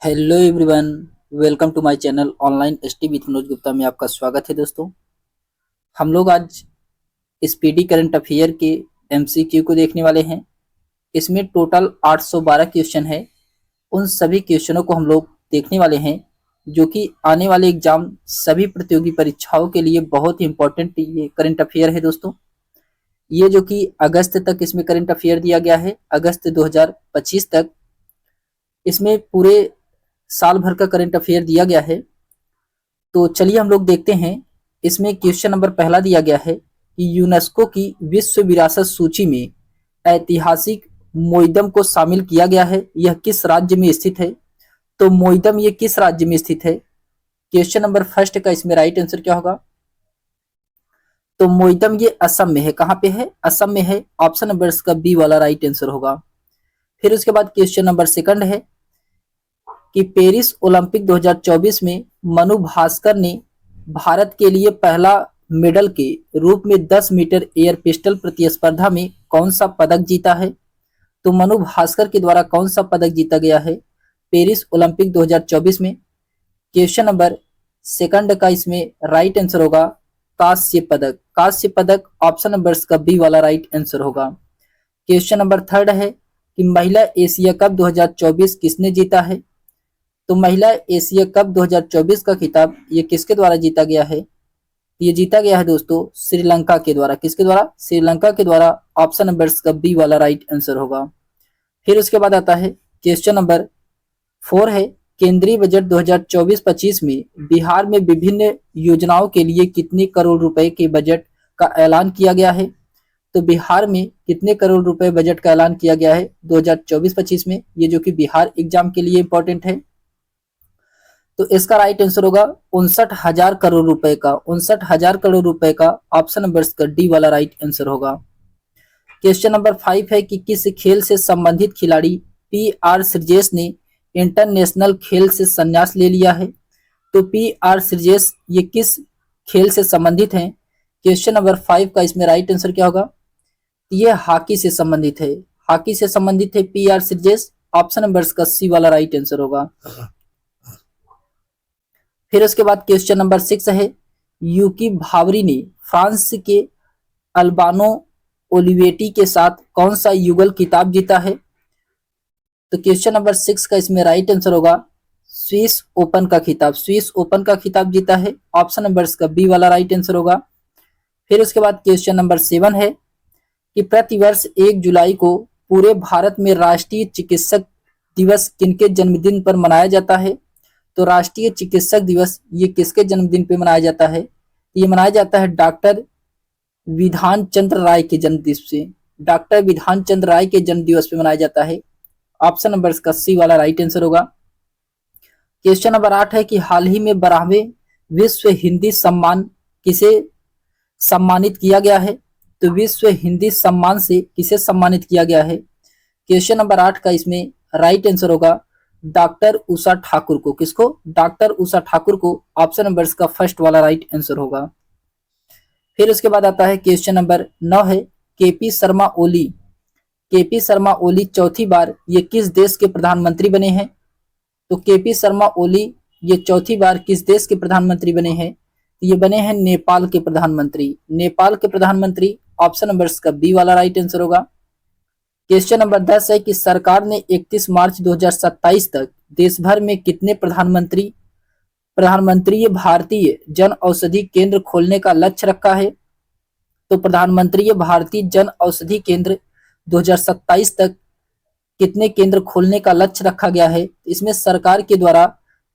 Hello everyone. Welcome to my channel online ST with Manoj Gupta में आपका स्वागत है। दोस्तों, हम लोग आज स्पीडी करंट अफेयर के एमसीक्यू को देखने वाले हैं। इसमें टोटल 812 क्वेश्चन है। उन सभी क्वेश्चनों को हम लोग देखने वाले हैं जो कि आने वाले एग्जाम सभी प्रतियोगी परीक्षाओं के लिए बहुत ही इंपॉर्टेंट ये करंट अफेयर है। दोस्तों, ये जो कि अगस्त तक इसमें करंट अफेयर दिया गया है, अगस्त 2025 तक इसमें पूरे साल भर का करंट अफेयर दिया गया है। तो चलिए हम लोग देखते हैं। इसमें क्वेश्चन नंबर पहला दिया गया है कि यूनेस्को की विश्व विरासत सूची में ऐतिहासिक मोइदम को शामिल किया गया है, यह किस राज्य में स्थित है? तो मोइदम ये किस राज्य में स्थित है? क्वेश्चन नंबर फर्स्ट का इसमें राइट आंसर क्या होगा? तो मोइदम ये असम में है। कहाँ पे है? असम में है। ऑप्शन नंबर इसका बी वाला राइट आंसर होगा। फिर उसके बाद क्वेश्चन नंबर सेकंड है कि पेरिस ओलंपिक 2024 में मनु भास्कर ने भारत के लिए पहला मेडल के रूप में 10 मीटर एयर पिस्टल प्रतिस्पर्धा में कौन सा पदक जीता है? तो मनु भास्कर के द्वारा कौन सा पदक जीता गया है पेरिस ओलंपिक 2024 में? क्वेश्चन नंबर सेकंड का इसमें राइट आंसर होगा कांस्य पदक। कांस्य पदक ऑप्शन नंबर का बी वाला राइट आंसर होगा। क्वेश्चन नंबर थर्ड है कि महिला एशिया कप 2024 किसने जीता है? तो महिला एशिया कप 2024 का खिताब ये किसके द्वारा जीता गया है? ये जीता गया है दोस्तों श्रीलंका के द्वारा। किसके द्वारा? श्रीलंका के द्वारा। ऑप्शन नंबर का बी वाला राइट आंसर होगा। फिर उसके बाद आता है क्वेश्चन नंबर 4 है केंद्रीय बजट 2024-25 में बिहार में विभिन्न योजनाओं के लिए कितने करोड़ रुपए के बजट का ऐलान किया गया है? तो बिहार में कितने करोड़ रुपए बजट का ऐलान किया गया है 2024-25 में? ये जो कि बिहार एग्जाम के लिए इंपॉर्टेंट है। तो इसका राइट आंसर होगा 59,000 करोड़ रुपए का। 59,000 करोड़ रुपए का ऑप्शन नंबर का डी वाला राइट आंसर होगा। क्वेश्चन नंबर 5 है कि किस खेल से संबंधित खिलाड़ी पी आर श्रीजेश ने इंटरनेशनल खेल से संन्यास ले लिया है? तो पी आर श्रीजेश ये किस खेल से संबंधित है? क्वेश्चन नंबर 5 का इसमें राइट आंसर क्या होगा? ये हॉकी से संबंधित है। हॉकी से संबंधित है P R Sreejesh. Option number का सी वाला राइट आंसर होगा। फिर उसके बाद क्वेश्चन नंबर 6 है यूकी भावरी ने फ्रांस के अल्बानो ओलिवेटी के साथ कौन सा युगल खिताब जीता है? तो क्वेश्चन नंबर 6 का इसमें राइट आंसर होगा स्विस ओपन का खिताब। स्विस ओपन का खिताब जीता है। ऑप्शन नंबर का बी वाला राइट आंसर होगा। फिर उसके बाद क्वेश्चन नंबर 7 है कि प्रतिवर्ष 1 जुलाई को पूरे भारत में राष्ट्रीय चिकित्सक दिवस किनके जन्मदिन पर मनाया जाता है? तो राष्ट्रीय चिकित्सक दिवस ये किसके जन्मदिन पे मनाया जाता है? ये मनाया जाता है डॉक्टर विधान चंद्र राय के जन्मदिन से। डॉक्टर विधान चंद्र राय के जन्म दिवस पे मनाया जाता है। ऑप्शन नंबर का सी वाला राइट आंसर होगा। क्वेश्चन नंबर 8 है कि हाल ही में 12वें विश्व हिंदी सम्मान किसे सम्मानित किया गया है? तो विश्व हिंदी सम्मान से किसे सम्मानित किया गया है? क्वेश्चन नंबर 8 का इसमें राइट आंसर होगा डॉक्टर उषा ठाकुर को। किसको? डॉक्टर उषा ठाकुर को। ऑप्शन नंबर का फर्स्ट वाला राइट आंसर होगा। फिर उसके बाद आता है क्वेश्चन नंबर 9 है केपी शर्मा ओली। केपी शर्मा ओली चौथी बार ये किस देश के प्रधानमंत्री बने हैं? तो केपी शर्मा ओली ये चौथी बार किस देश के प्रधानमंत्री बने हैं? ये बने हैं नेपाल के प्रधानमंत्री। नेपाल के प्रधानमंत्री। ऑप्शन नंबर का बी वाला राइट आंसर होगा। क्वेश्चन नंबर 10 है कि सरकार ने 31 मार्च 2027 तक देश भर में कितने प्रधानमंत्री भारतीय जन औषधि केंद्र खोलने का लक्ष्य रखा है? तो प्रधानमंत्री भारतीय जन औषधि केंद्र 2027 तक कितने केंद्र खोलने का लक्ष्य रखा गया है? इसमें सरकार के द्वारा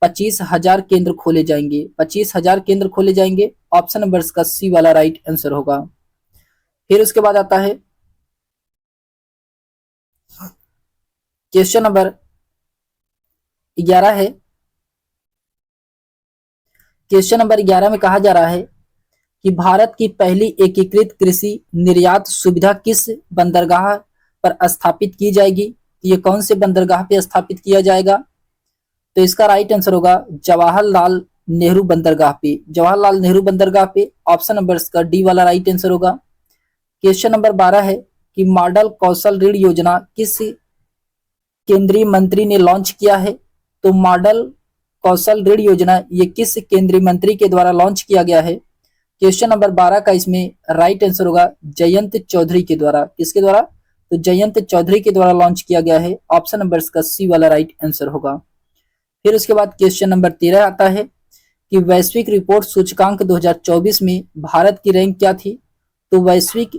25,000 केंद्र खोले जाएंगे। 25,000 केंद्र खोले जाएंगे। ऑप्शन नंबर का सी वाला राइट आंसर होगा। फिर उसके बाद आता है क्वेश्चन नंबर 11 है। क्वेश्चन नंबर 11 में कहा जा रहा है कि भारत की पहली एकीकृत कृषि निर्यात सुविधा किस बंदरगाह पर स्थापित की जाएगी? ये कौन से बंदरगाह पे स्थापित किया जाएगा? तो इसका राइट आंसर होगा जवाहरलाल नेहरू बंदरगाह पे। जवाहरलाल नेहरू बंदरगाह पे। ऑप्शन नंबर का डी वाला राइट आंसर होगा। क्वेश्चन नंबर 12 है कि मॉडल कौशल ऋण योजना किस केंद्रीय मंत्री ने लॉन्च किया है? तो मॉडल कौशल ऋण योजना ये किस केंद्रीय मंत्री के द्वारा लॉन्च किया गया है? क्वेश्चन नंबर 12 का इसमें राइट आंसर होगा जयंत चौधरी के द्वारा। किसके द्वारा? तो जयंत चौधरी के द्वारा लॉन्च किया गया है। ऑप्शन नंबर इसका सी वाला राइट आंसर होगा। फिर उसके बाद क्वेश्चन नंबर 13 आता है कि वैश्विक रिपोर्ट सूचकांक 2024 में भारत की रैंक क्या थी? तो वैश्विक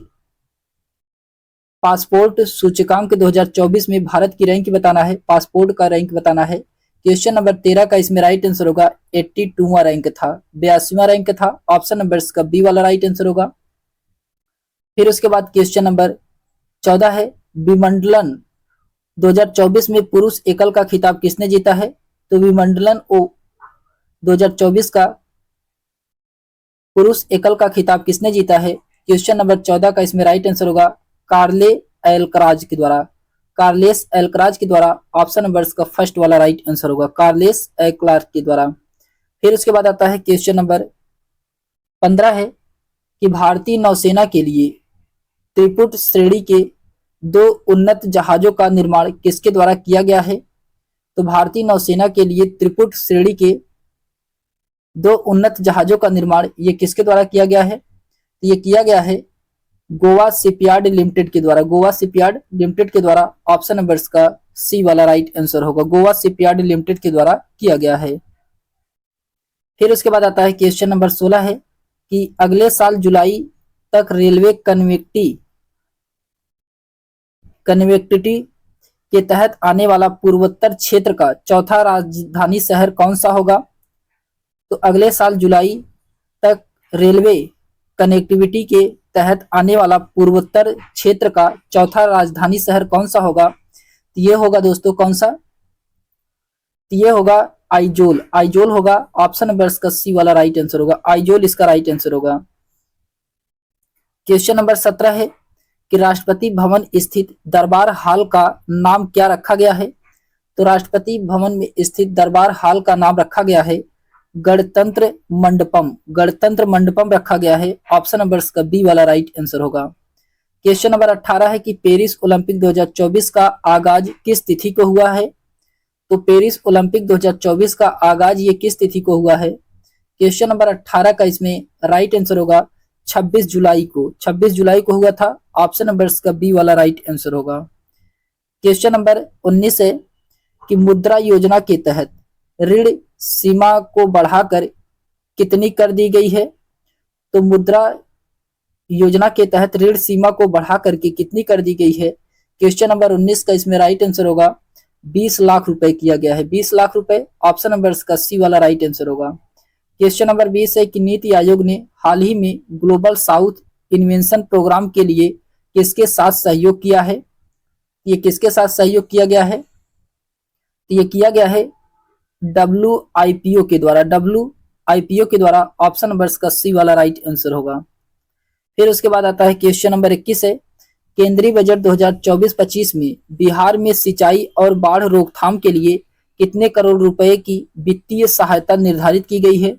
पासपोर्ट सूचकांक 2024 में भारत की रैंक बताना है, पासपोर्ट का रैंक बताना है। क्वेश्चन नंबर 13 का इसमें राइट आंसर होगा 82वां रैंक था, 82वां रैंक था। ऑप्शन नंबर इसका बी वाला राइट आंसर होगा। फिर उसके बाद क्वेश्चन नंबर 14 है विमंडलन 2024 में पुरुष एकल का खिताब किसने जीता है? तो विमंडलन 2024 का पुरुष एकल का खिताब किसने जीता है? क्वेश्चन नंबर 14 का इसमें राइट आंसर होगा कार्ले एल्कराज के द्वारा, कार्लेस एल्कराज के द्वारा। ऑप्शन नंबर इसका फर्स्ट वाला राइट आंसर होगा, कार्लेस एल्कराज के द्वारा। फिर उसके बाद आता है क्वेश्चन नंबर 15 है कि भारतीय नौसेना के लिए त्रिपुट श्रेणी के 2 उन्नत जहाजों का निर्माण किसके द्वारा किया गया है? तो भारतीय नौसेना के लिए त्रिपुट श्रेणी के 2 उन्नत जहाजों का निर्माण ये किसके द्वारा किया गया है? ये किया गया है गोवा शिपयार्ड लिमिटेड के द्वारा, गोवा शिपयार्ड लिमिटेड के द्वारा। ऑप्शन नंबर इसका सी वाला राइट आंसर होगा, गोवा शिपयार्ड लिमिटेड के द्वारा किया गया है। फिर उसके बाद आता है क्वेश्चन नंबर 16 है कि अगले साल जुलाई तक रेलवे कनेक्टिविटी के तहत आने वाला पूर्वोत्तर क्षेत्र का चौथा राजधानी शहर कौन सा होगा? तो अगले साल जुलाई तक रेलवे कनेक्टिविटी के तहत आने वाला पूर्वोत्तर क्षेत्र का चौथा राजधानी शहर कौन सा होगा? तो ये होगा दोस्तों कौन सा? तो ये होगा आइजोल, आइजोल होगा। ऑप्शन नंबर इसका सी वाला राइट आंसर होगा, आइजोल इसका राइट आंसर होगा। क्वेश्चन नंबर 17 है कि राष्ट्रपति भवन स्थित दरबार हॉल का नाम क्या रखा गया है? तो राष्ट्रपति भवन में स्थित दरबार हॉल का नाम रखा गया है गणतंत्र मंडपम, गणतंत्र मंडपम रखा गया है। ऑप्शन नंबर इसका बी वाला राइट आंसर होगा। क्वेश्चन नंबर 18 है कि पेरिस ओलंपिक 2024 का आगाज किस तिथि को हुआ है? तो पेरिस ओलंपिक 2024 का आगाज ये किस तिथि को हुआ है? क्वेश्चन नंबर 18 का इसमें राइट आंसर होगा 26 जुलाई को, 26 जुलाई को हुआ था। ऑप्शन नंबर इसका बी वाला राइट आंसर होगा। क्वेश्चन नंबर 19 है कि मुद्रा योजना के तहत ऋण सीमा को बढ़ाकर कितनी कर दी गई है? तो मुद्रा योजना के तहत ऋण सीमा को बढ़ा करके कितनी कर दी गई है? क्वेश्चन नंबर 19 का इसमें राइट आंसर होगा 20 लाख रुपए किया गया है, 20 लाख रुपए। ऑप्शन नंबर इसका सी वाला राइट आंसर होगा। क्वेश्चन नंबर 20 है कि नीति आयोग ने हाल ही में ग्लोबल साउथ इन्वेंशन प्रोग्राम के लिए किसके साथ सहयोग किया है? ये किसके साथ सहयोग किया गया है? ये किया गया है WIPO के द्वारा, WIPO के द्वारा। ऑप्शन नंबर इसका सी वाला राइट आंसर होगा। फिर उसके बाद आता है क्वेश्चन नंबर 21 है केंद्रीय बजट 2024-25 में बिहार में सिंचाई और बाढ़ रोकथाम के लिए कितने करोड़ रुपए की वित्तीय सहायता निर्धारित की गई है?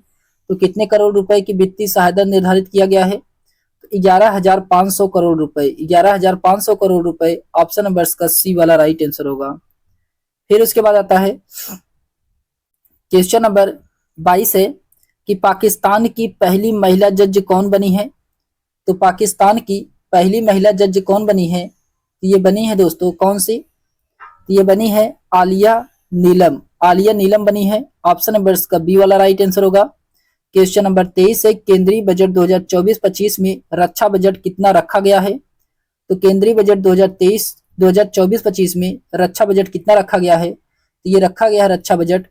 तो कितने करोड़ रुपए की वित्तीय सहायता निर्धारित किया गया है? तो 11,500 करोड़ रुपए, 11,500 करोड़ रुपए। ऑप्शन नंबर इसका सी वाला राइट आंसर होगा। फिर उसके बाद आता है क्वेश्चन नंबर 22 है कि पाकिस्तान की पहली महिला जज कौन बनी है? तो पाकिस्तान की पहली महिला जज कौन बनी है? तो ये बनी है दोस्तों कौन सी? तो ये बनी है आलिया नीलम, आलिया नीलम बनी है। ऑप्शन नंबर इसका बी वाला राइट आंसर होगा। क्वेश्चन नंबर 23 है केंद्रीय बजट 2024-25 में रक्षा बजट कितना रखा गया है? तो केंद्रीय बजट 2024-25 में रक्षा बजट कितना रखा गया है? तो ये रखा गया है रक्षा बजट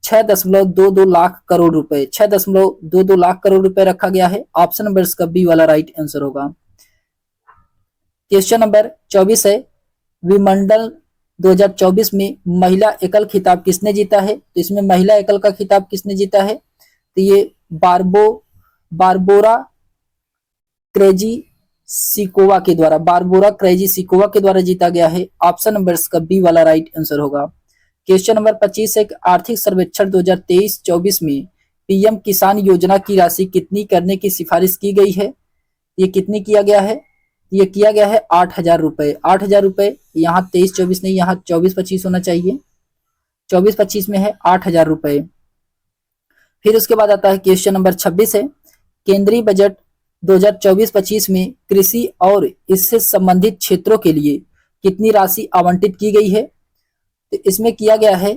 6.22 लाख करोड़ रुपए, 6.22 लाख करोड़ रुपए रखा गया है। ऑप्शन नंबर इसका बी वाला राइट आंसर होगा। क्वेश्चन नंबर 24 है विमंडल 2024 में महिला एकल खिताब किसने जीता है? तो इसमें महिला एकल का खिताब किसने जीता है? तो ये बारबोरा क्रेजिसिकोवा के द्वारा, बारबोरा क्रेजिसिकोवा के द्वारा जीता गया है। ऑप्शन नंबर इसका बी वाला राइट आंसर होगा। क्वेश्चन नंबर 25 है आर्थिक सर्वेक्षण 2023-24 में पीएम किसान योजना की राशि कितनी करने की सिफारिश की गई है? ये कितनी किया गया है? ये किया गया है 8,000 रुपए, 8,000 रुपए। यहाँ 23-24 नहीं, यहाँ 24-25 होना चाहिए। 24-25 में है 8,000 रुपए। फिर उसके बाद आता है क्वेश्चन नंबर 26 है, केंद्रीय बजट 2024-25 में कृषि और इससे संबंधित क्षेत्रों के लिए कितनी राशि आवंटित की गई है? तो इसमें किया गया है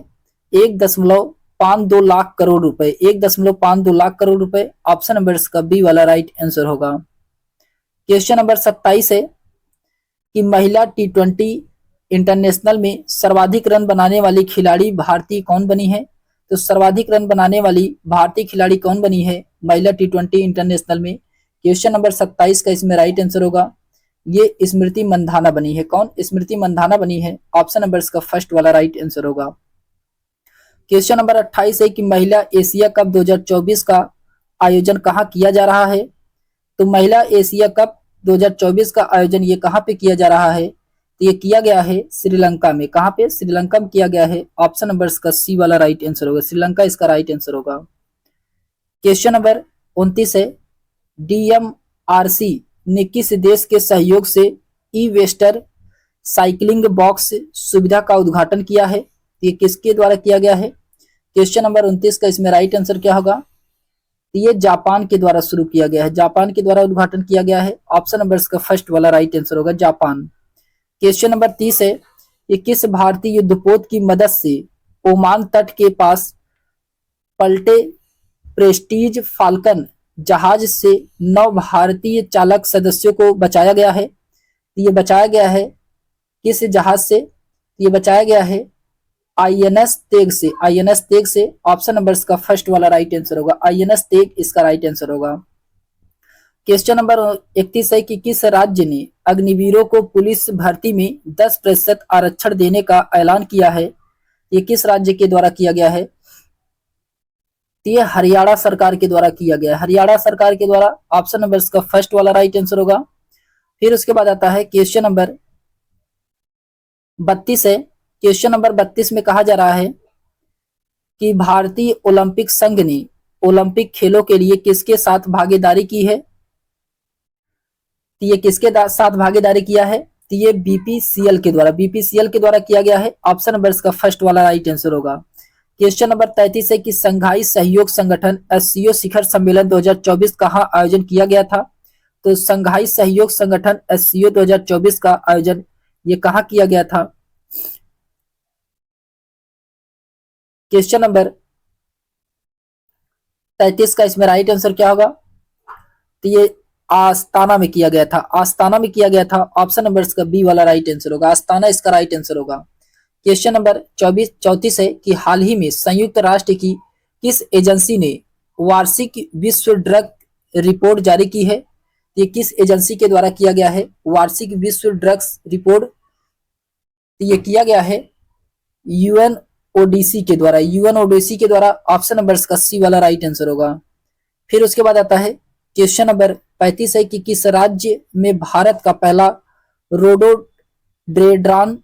1.52 लाख करोड़ रुपए, 1.52 लाख करोड़ रुपए। ऑप्शन नंबर इसका बी वाला राइट आंसर होगा। क्वेश्चन नंबर 27 है कि महिला T20 इंटरनेशनल में सर्वाधिक रन बनाने वाली खिलाड़ी भारतीय कौन बनी है? तो सर्वाधिक रन बनाने वाली भारतीय खिलाड़ी कौन बनी है महिला T20 इंटरनेशनल में? क्वेश्चन नंबर 27 का इसमें राइट आंसर होगा, ये स्मृति मंधाना बनी है। कौन? स्मृति मंधाना बनी है। ऑप्शन नंबर इसका फर्स्ट वाला राइट आंसर होगा। क्वेश्चन नंबर 28 है कि महिला एशिया कप 2024 का आयोजन कहाँ किया जा रहा है? तो महिला एशिया कप 2024 का आयोजन ये कहाँ पे किया जा रहा है? तो ये किया गया है श्रीलंका में। कहाँ पे? श्रीलंका में किया गया है। ऑप्शन नंबर इसका सी वाला राइट आंसर होगा, श्रीलंका इसका राइट आंसर होगा। क्वेश्चन नंबर 29 है, DMRC ने किस देश के सहयोग से ई-वेस्टर साइकिलिंग बॉक्स सुविधा का उद्घाटन किया है? ये किसके द्वारा किया गया है? क्वेश्चन नंबर 29 का इसमें राइट आंसर क्या होगा? ये जापान के द्वारा शुरू किया गया है, जापान के द्वारा उद्घाटन किया गया है। ऑप्शन नंबर इसका फर्स्ट वाला राइट आंसर होगा, जापान। क्वेश्चन नंबर 30 है, ये किस भारतीय युद्धपोत की मदद से ओमान तट के पास पलटे प्रेस्टीज फाल्कन जहाज से 9 भारतीय चालक सदस्यों को बचाया गया है? ये बचाया गया है किस जहाज से? ये बचाया गया है INS तेग से, INS तेग से। ऑप्शन नंबर इसका फर्स्ट वाला राइट आंसर होगा, INS तेग इसका राइट आंसर होगा। क्वेश्चन नंबर 31 है कि किस राज्य ने अग्निवीरों को पुलिस भर्ती में 10% आरक्षण देने का ऐलान किया है? ये किस राज्य के द्वारा किया गया है? ये हरियाणा सरकार के द्वारा किया गया है, हरियाणा सरकार के द्वारा। ऑप्शन नंबर इसका फर्स्ट वाला राइट आंसर होगा। फिर उसके बाद आता है क्वेश्चन नंबर 32 है। क्वेश्चन नंबर 32 में कहा जा रहा है कि भारतीय ओलंपिक संघ ने ओलंपिक खेलों के लिए किसके साथ भागीदारी की है? ये किसके साथ भागीदारी किया है? तो ये BPCL के द्वारा, BPCL के द्वारा किया गया है। ऑप्शन नंबर इसका फर्स्ट वाला राइट आंसर होगा। क्वेश्चन नंबर 33 है कि संघाई सहयोग संगठन SCO शिखर सम्मेलन 2024 कहाँ आयोजन किया गया था? तो संघाई सहयोग संगठन SCO 2024 का आयोजन ये कहाँ किया गया था? क्वेश्चन नंबर 33 का इसमें राइट आंसर क्या होगा? तो ये आस्ताना में किया गया था, आस्ताना में किया गया था। ऑप्शन नंबर इसका बी वाला राइट आंसर होगा, आस्ताना इसका राइट आंसर होगा। क्वेश्चन नंबर 34 है कि हाल ही में संयुक्त राष्ट्र की किस एजेंसी ने वार्षिक विश्व ड्रग रिपोर्ट जारी की है? ये किस एजेंसी के द्वारा किया गया है वार्षिक विश्व ड्रग्स रिपोर्ट? ये किया गया है UNODC के द्वारा, UNODC के द्वारा। ऑप्शन नंबर इसका सी वाला राइट आंसर होगा। फिर उसके बाद आता है क्वेश्चन नंबर 35 है कि किस राज्य में भारत का पहला रोडोडेंड्रॉन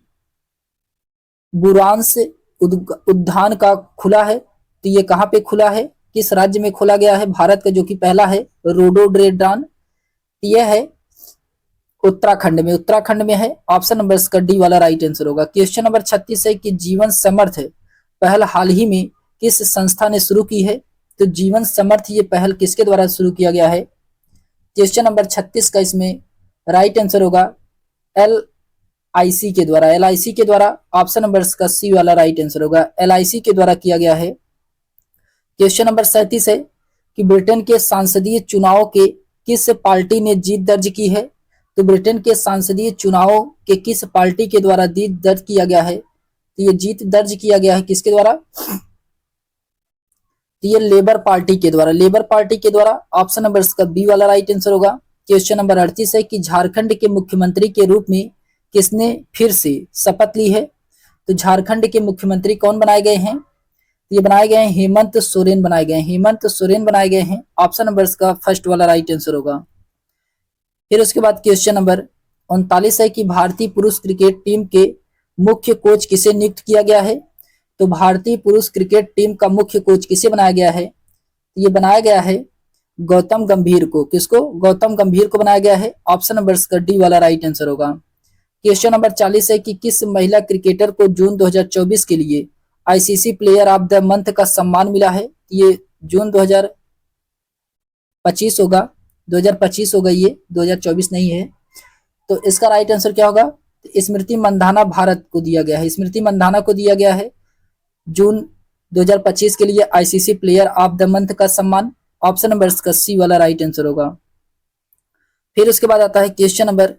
बुरांस उद्यान का खुला है? तो ये कहाँ पे खुला है, किस राज्य में खोला गया है भारत का जो कि पहला है रोडोडेंड्रॉन? यह है उत्तराखंड में, उत्तराखंड में है। ऑप्शन नंबर इसका डी वाला राइट आंसर होगा। क्वेश्चन नंबर 36 है कि जीवन समर्थ पहल हाल ही में किस संस्था ने शुरू की है? तो जीवन समर्थ ये पहल किसके द्वारा शुरू किया गया है? क्वेश्चन नंबर 36 का इसमें राइट आंसर होगा LIC के द्वारा, LIC के द्वारा। ऑप्शन नंबर इसका सी वाला राइट आंसर होगा, LIC के द्वारा किया गया है। क्वेश्चन नंबर 37 है कि ब्रिटेन के सांसदीय चुनाव के किस पार्टी ने जीत दर्ज की है? तो ब्रिटेन के सांसदीय चुनावों के किस पार्टी के द्वारा जीत दर्ज किया गया है? तो ये जीत दर्ज किया गया है किसके द्वारा? तो ये लेबर पार्टी के द्वारा, लेबर पार्टी के द्वारा। ऑप्शन नंबर इसका बी वाला राइट आंसर होगा। क्वेश्चन नंबर 38 है कि झारखंड के मुख्यमंत्री के रूप में किसने फिर से शपथ ली है? तो झारखंड के मुख्यमंत्री कौन बनाए गए हैं? ये बनाए गए हैं हेमंत सोरेन बनाए गए हैं, हेमंत सोरेन बनाए गए हैं। ऑप्शन नंबर इसका फर्स्ट वाला राइट आंसर होगा। फिर उसके बाद क्वेश्चन नंबर 39 है कि भारतीय पुरुष क्रिकेट टीम के मुख्य कोच किसे नियुक्त किया गया है? तो भारतीय पुरुष क्रिकेट टीम का मुख्य कोच किसे बनाया गया है? ये बनाया गया है गौतम गंभीर को। किसको? गौतम गंभीर को बनाया गया है। ऑप्शन नंबर इसका डी वाला राइट आंसर होगा। क्वेश्चन नंबर 40 है कि किस महिला क्रिकेटर को जून 2024 के लिए ICC player of the month का सम्मान मिला है। ये जून 2025 होगा, 2025 होगा, ये 2024 नहीं है। तो इसका राइट आंसर क्या होगा? स्मृति मंधाना भारत को दिया गया है, स्मृति मंधाना को दिया गया है जून 2025 के लिए ICC player of the month का सम्मान। ऑप्शन नंबर इसका सी वाला राइट आंसर होगा। फिर उसके बाद आता है क्वेश्चन नंबर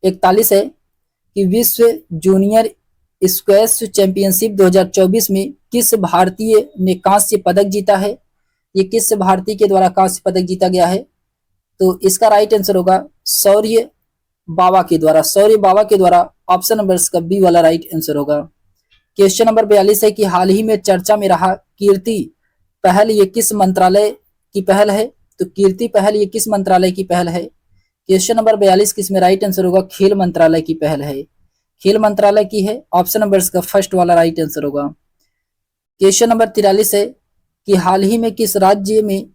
41 है कि विश्व जूनियर स्क्वैश चैंपियनशिप 2024 में किस भारतीय ने कांस्य पदक जीता है? ये किस भारतीय के द्वारा कांस्य पदक जीता गया है? तो इसका राइट आंसर होगा शौर्य बाबा के द्वारा, शौर्य बाबा के द्वारा। ऑप्शन नंबर इसका बी वाला राइट आंसर होगा। क्वेश्चन नंबर 42 है कि हाल ही में चर्चा में रहा कीर्ति पहल ये किस मंत्रालय की पहल है? तो कीर्ति पहल ये किस मंत्रालय की पहल है? क्वेश्चन नंबर 42 किसमें राइट आंसर होगा? खेल मंत्रालय की पहल है, खेल मंत्रालय की है। ऑप्शन नंबर इसका फर्स्ट वाला राइट आंसर होगा। क्वेश्चन नंबर 43 है कि हाल ही में किस राज्य में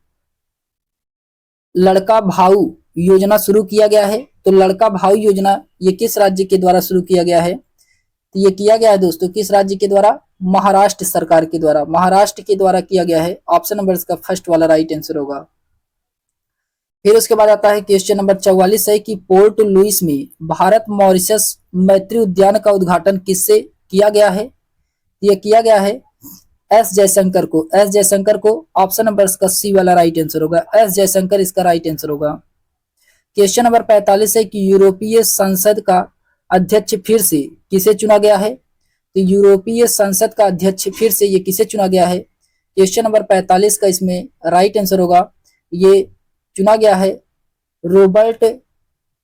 लड़का भाऊ योजना शुरू किया गया है? तो लड़का भाऊ योजना ये किस राज्य के द्वारा शुरू किया गया है? तो ये किया गया है दोस्तों किस राज्य के द्वारा? महाराष्ट्र सरकार के द्वारा, महाराष्ट्र के द्वारा किया गया है। ऑप्शन नंबर इसका फर्स्ट वाला राइट आंसर होगा। फिर उसके बाद आता है क्वेश्चन नंबर 44 है कि पोर्ट लुइस में भारत मॉरिशस मैत्री उद्यान का उद्घाटन किससे किया गया है? ये किया गया है एस जयशंकर को, एस जयशंकर को। ऑप्शन नंबर इसका सी वाला राइट आंसर होगा, एस जयशंकर इसका राइट आंसर होगा। क्वेश्चन नंबर 45 है कि यूरोपीय संसद का अध्यक्ष फिर से किसे चुना गया है? तो यूरोपीय संसद का अध्यक्ष फिर से ये किसे चुना गया है? क्वेश्चन नंबर 45 का इसमें राइट आंसर होगा, ये चुना गया है रॉबर्ट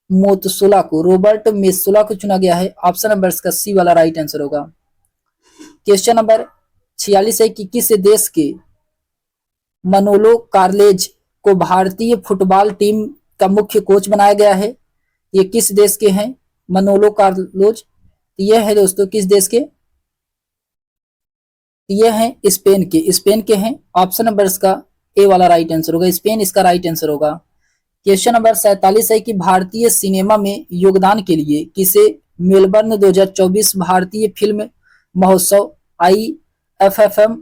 मेत्सोला को, रॉबर्ट मेत्सोला को चुना गया है। ऑप्शन नंबर इसका सी वाला राइट आंसर होगा। क्वेश्चन नंबर 46 है कि किस देश के मनोलो कार्लेज को भारतीय फुटबॉल टीम का मुख्य कोच बनाया गया है? ये किस देश के हैं मनोलो कार्लोज? ये है दोस्तों किस देश के? ये हैं स्पेन के, स्पेन के हैं। ऑप्शन नंबर इसका ए वाला राइट आंसर होगा, स्पेन इसका राइट आंसर होगा। क्वेश्चन नंबर 47 है कि भारतीय सिनेमा में योगदान के लिए किसे मेलबर्न 2024 भारतीय फिल्म महोत्सव IFFM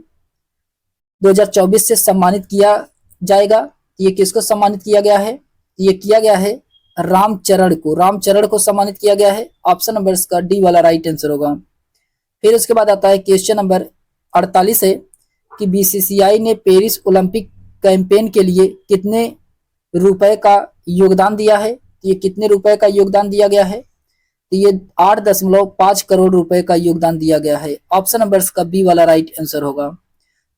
2024 से सम्मानित किया जाएगा? ये किसको सम्मानित किया गया है? ये किया गया है रामचरण को, रामचरण को सम्मानित किया गया है। ऑप्शन नंबर इसका डी वाला राइट आंसर होगा। फिर उसके बाद आता है क्वेश्चन नंबर 48 है कि BCCI ने पेरिस ओलंपिक कैंपेन के लिए कितने रुपए का योगदान दिया है? ये कितने रुपए का योगदान दिया गया है? तो ये 8.5 करोड़ रुपए का योगदान दिया गया है। ऑप्शन नंबर इसका बी वाला राइट आंसर होगा।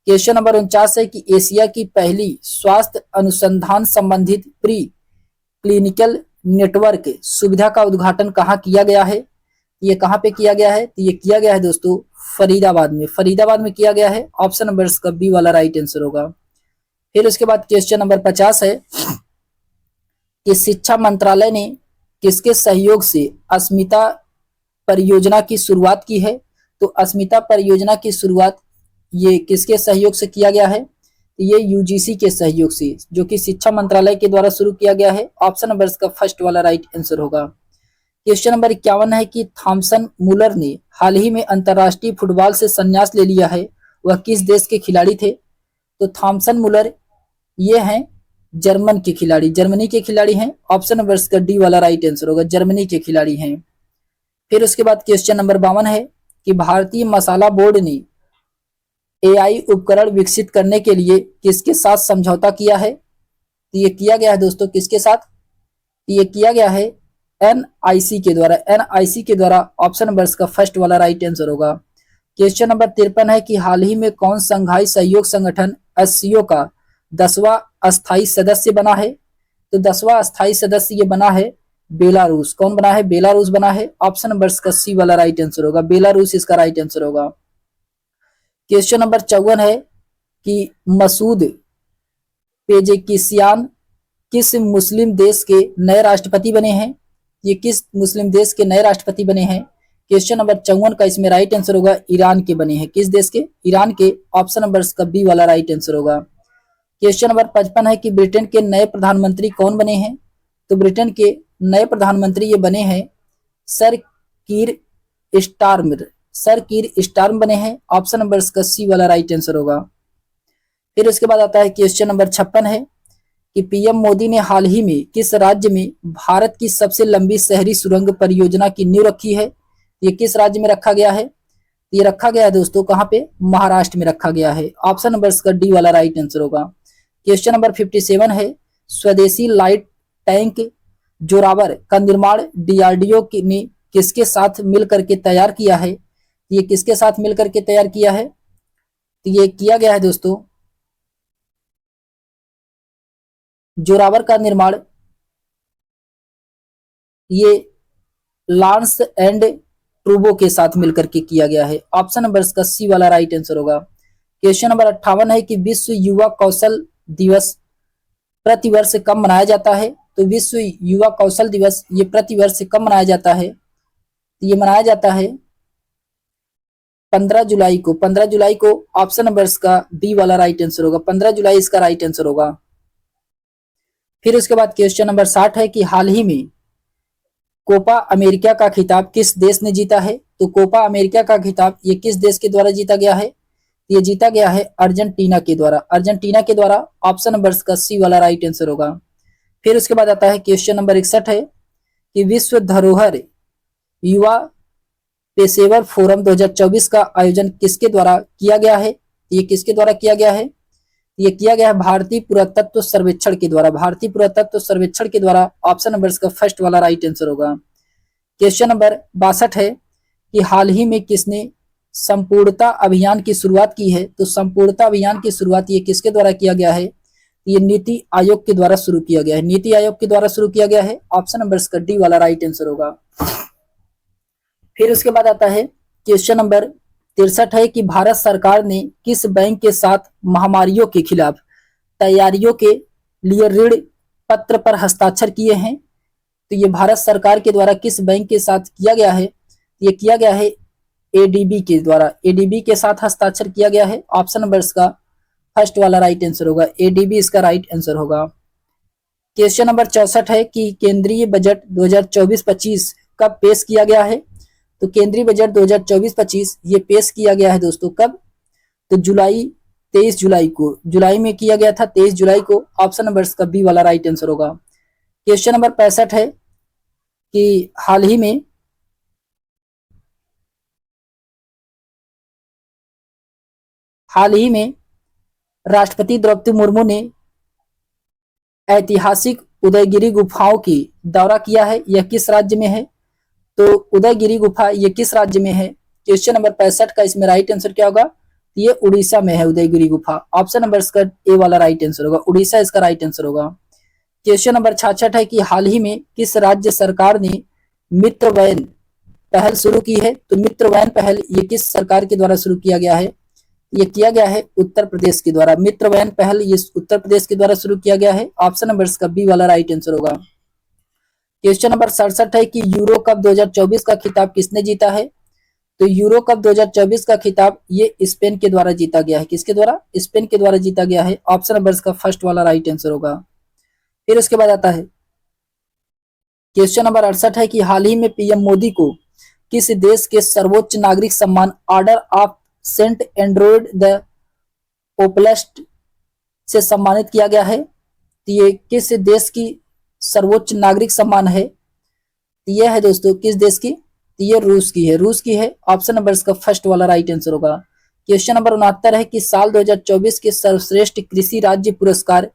क्वेश्चन नंबर 49 है कि एशिया की पहली स्वास्थ्य अनुसंधान संबंधित प्री क्लिनिकल नेटवर्क सुविधा का उद्घाटन कहाँ किया गया है? ये कहाँ पे किया गया है? तो ये किया गया है दोस्तों फरीदाबाद में, फरीदाबाद में किया गया है। ऑप्शन नंबर इसका बी वाला राइट आंसर होगा। फिर उसके बाद क्वेश्चन नंबर 50 है कि शिक्षा मंत्रालय ने किसके सहयोग से अस्मिता परियोजना की शुरुआत की है? तो अस्मिता परियोजना की शुरुआत ये किसके सहयोग से किया गया है? ये यूजीसी के सहयोग से, जो कि शिक्षा मंत्रालय के द्वारा शुरू किया गया है। ऑप्शन नंबर इसका फर्स्ट वाला राइट आंसर होगा। क्वेश्चन नंबर 51 है कि थॉमसन मुलर ने हाल ही में अंतरराष्ट्रीय फुटबॉल से संन्यास ले लिया है, वह किस देश के खिलाड़ी थे? तो थॉमसन मुलर ये हैं जर्मन के खिलाड़ी, जर्मनी के खिलाड़ी हैं। ऑप्शन नंबर इसका डी वाला राइट आंसर होगा, जर्मनी के खिलाड़ी हैं। फिर उसके बाद क्वेश्चन नंबर 52 है कि भारतीय मसाला बोर्ड ने AI उपकरण विकसित करने के लिए किसके साथ समझौता किया है? तो ये किया गया है दोस्तों किसके साथ? ये किया गया है NIC के द्वारा, NIC के द्वारा। ऑप्शन नंबर इसका फर्स्ट वाला राइट आंसर होगा। क्वेश्चन नंबर 53 है कि हाल ही में कौन संघाई सहयोग संगठन SCO का 10वां अस्थायी सदस्य बना है? तो 10वां अस्थायी सदस्य ये बना है बेलारूस। कौन बना है? बेलारूस बना है। ऑप्शन नंबर इसका सी वाला राइट आंसर होगा, बेलारूस इसका राइट आंसर होगा। क्वेश्चन नंबर 54 है कि मसूद पेजेकिसियान किस मुस्लिम देश के नए राष्ट्रपति बने हैं? ये किस मुस्लिम देश के नए राष्ट्रपति बने हैं? क्वेश्चन नंबर 54 का इसमें राइट आंसर होगा ईरान के बने हैं। किस देश के? ईरान के। ऑप्शन नंबर इसका बी वाला राइट आंसर होगा। क्वेश्चन नंबर 55 है कि ब्रिटेन के नए प्रधानमंत्री कौन बने हैं? तो ब्रिटेन के नए प्रधानमंत्री ये बने हैं सर कीर स्टारमर, सर कीर स्टार्म बने हैं। ऑप्शन नंबर इसका सी वाला राइट आंसर होगा। फिर उसके बाद आता है क्वेश्चन नंबर 56 है कि पीएम मोदी ने हाल ही में किस राज्य में भारत की सबसे लंबी शहरी सुरंग परियोजना की नींव रखी है। ये किस राज्य में रखा गया है? ये रखा गया है दोस्तों कहाँ पे? महाराष्ट्र में रखा गया है। ऑप्शन नंबर इसका डी वाला राइट आंसर होगा। क्वेश्चन नंबर 57 है स्वदेशी लाइट टैंक जोरावर का निर्माण डीआरडीओ ने किसके साथ मिलकर के तैयार किया है? ये किसके साथ मिलकर के तैयार किया है? तो ये किया गया है दोस्तों, जोरावर का निर्माण ये लांस एंड ट्रूबो के साथ मिलकर के किया गया है। ऑप्शन नंबर इसका सी वाला राइट आंसर होगा। क्वेश्चन नंबर 58 है कि विश्व युवा कौशल दिवस प्रतिवर्ष कब मनाया जाता है? तो विश्व युवा कौशल दिवस ये प्रतिवर्ष कब मनाया जाता है? तो ये मनाया जाता है 15 जुलाई को। 15 जुलाई को ऑप्शन नंबर इसका बी वाला राइट आंसर होगा। 15 जुलाई इसका राइट आंसर होगा। फिर उसके बाद क्वेश्चन नंबर 60 है कि हाल ही में कोपा अमेरिका का खिताब किस देश ने जीता है? तो कोपा अमेरिका का खिताब ये किस देश के द्वारा जीता गया है? ये जीता गया है अर्जेंटीना के द्वारा। अर्जेंटीना के द्वारा ऑप्शन नंबर का सी वाला राइट आंसर होगा। फिर उसके बाद आता है क्वेश्चन नंबर 61 है कि विश्व धरोहर युवा पेशेवर फोरम 2024 का आयोजन किसके द्वारा किया गया है? ये किसके द्वारा किया गया है? ये किया गया है भारतीय पुरातत्व सर्वेक्षण के द्वारा। भारतीय पुरातत्व सर्वेक्षण के द्वारा ऑप्शन नंबर इसका फर्स्ट वाला राइट आंसर होगा। क्वेश्चन नंबर 62 है कि हाल ही में किसने संपूर्णता अभियान की शुरुआत की है? तो संपूर्णता अभियान की शुरुआत ये किसके द्वारा किया गया है? ये नीति आयोग के द्वारा शुरू किया गया है। नीति आयोग के द्वारा शुरू किया गया है। ऑप्शन नंबर इसका डी वाला राइट आंसर होगा। फिर उसके बाद आता है क्वेश्चन नंबर 63 है कि भारत सरकार ने किस बैंक के साथ महामारियों के खिलाफ तैयारियों के लिए ऋण पत्र पर हस्ताक्षर किए हैं? तो ये भारत सरकार के द्वारा किस बैंक के साथ किया गया है? ये किया गया है एडीबी के द्वारा। एडीबी के साथ हस्ताक्षर किया गया है। ऑप्शन नंबर इसका फर्स्ट वाला राइट आंसर होगा। एडीबी इसका राइट आंसर होगा। क्वेश्चन नंबर 64 है कि केंद्रीय बजट 2024-25 कब पेश किया गया है? तो केंद्रीय बजट 2024-25 ये पेश किया गया है दोस्तों कब? तो 23 जुलाई को। जुलाई में किया गया था 23 जुलाई को। ऑप्शन नंबर इसका बी वाला राइट आंसर होगा। क्वेश्चन नंबर 65 है कि हाल ही में राष्ट्रपति द्रौपदी मुर्मू ने ऐतिहासिक उदयगिरी गुफाओं की दौरा किया है। यह किस राज्य में है? तो उदयगिरी गुफा ये किस राज्य में है? क्वेश्चन नंबर 65 का इसमें राइट आंसर क्या होगा? ये उड़ीसा में है उदयगिरी गुफा। ऑप्शन नंबर इसका ए वाला राइट आंसर होगा। उड़ीसा इसका राइट आंसर होगा। क्वेश्चन नंबर 66 है कि हाल ही में किस राज्य सरकार ने मित्र वैन पहल शुरू की है? तो मित्र वैन पहल ये किस सरकार के द्वारा शुरू किया गया है? ये किया गया है उत्तर प्रदेश के द्वारा। मित्र वैन पहल ये उत्तर प्रदेश के द्वारा शुरू किया गया है। ऑप्शन नंबर इसका बी वाला राइट आंसर होगा। क्वेश्चन नंबर 67 है कि यूरो कप 2024 का खिताब किसने जीता है? तो यूरो कप 2024 का खिताब ये स्पेन के द्वारा जीता गया है। किसके द्वारा? स्पेन के द्वारा जीता गया है। ऑप्शन नंबर इसका फर्स्ट वाला राइट आंसर होगा। फिर उसके बाद आता है क्वेश्चन नंबर 68 है कि हाल ही में पीएम मोदी को किस देश के सर्वोच्च नागरिक सम्मान order of Saint Andrew the Apostle से सम्मानित किया गया है? तो ये किस देश की सर्वोच्च नागरिक सम्मान है? तो यह है दोस्तों किस देश की? तो ये रूस की है। रूस की है। ऑप्शन नंबर इसका फर्स्ट वाला राइट आंसर होगा। क्वेश्चन नंबर 69 है कि साल 2024 के सर्वश्रेष्ठ कृषि राज्य पुरस्कार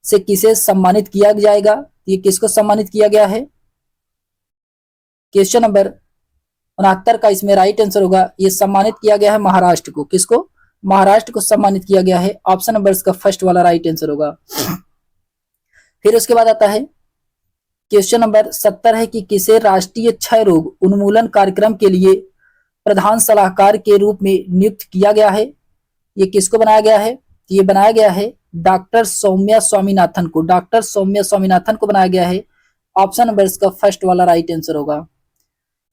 से किसे सम्मानित किया जाएगा? ये किसको सम्मानित किया गया है? क्वेश्चन नंबर 69 का इसमें राइट आंसर होगा। ये सम्मानित किया गया है महाराष्ट्र को। किसको? महाराष्ट्र को सम्मानित किया गया है। ऑप्शन नंबर इसका फर्स्ट वाला राइट आंसर होगा। फिर उसके बाद आता है क्वेश्चन नंबर 70 है कि किसे राष्ट्रीय क्षय रोग उन्मूलन कार्यक्रम के लिए प्रधान सलाहकार के रूप में नियुक्त किया गया है? ये किसको बनाया गया है? ये बनाया गया है डॉक्टर सौम्या स्वामीनाथन को। डॉक्टर सौम्या स्वामीनाथन को बनाया गया है। ऑप्शन नंबर इसका फर्स्ट वाला राइट आंसर होगा।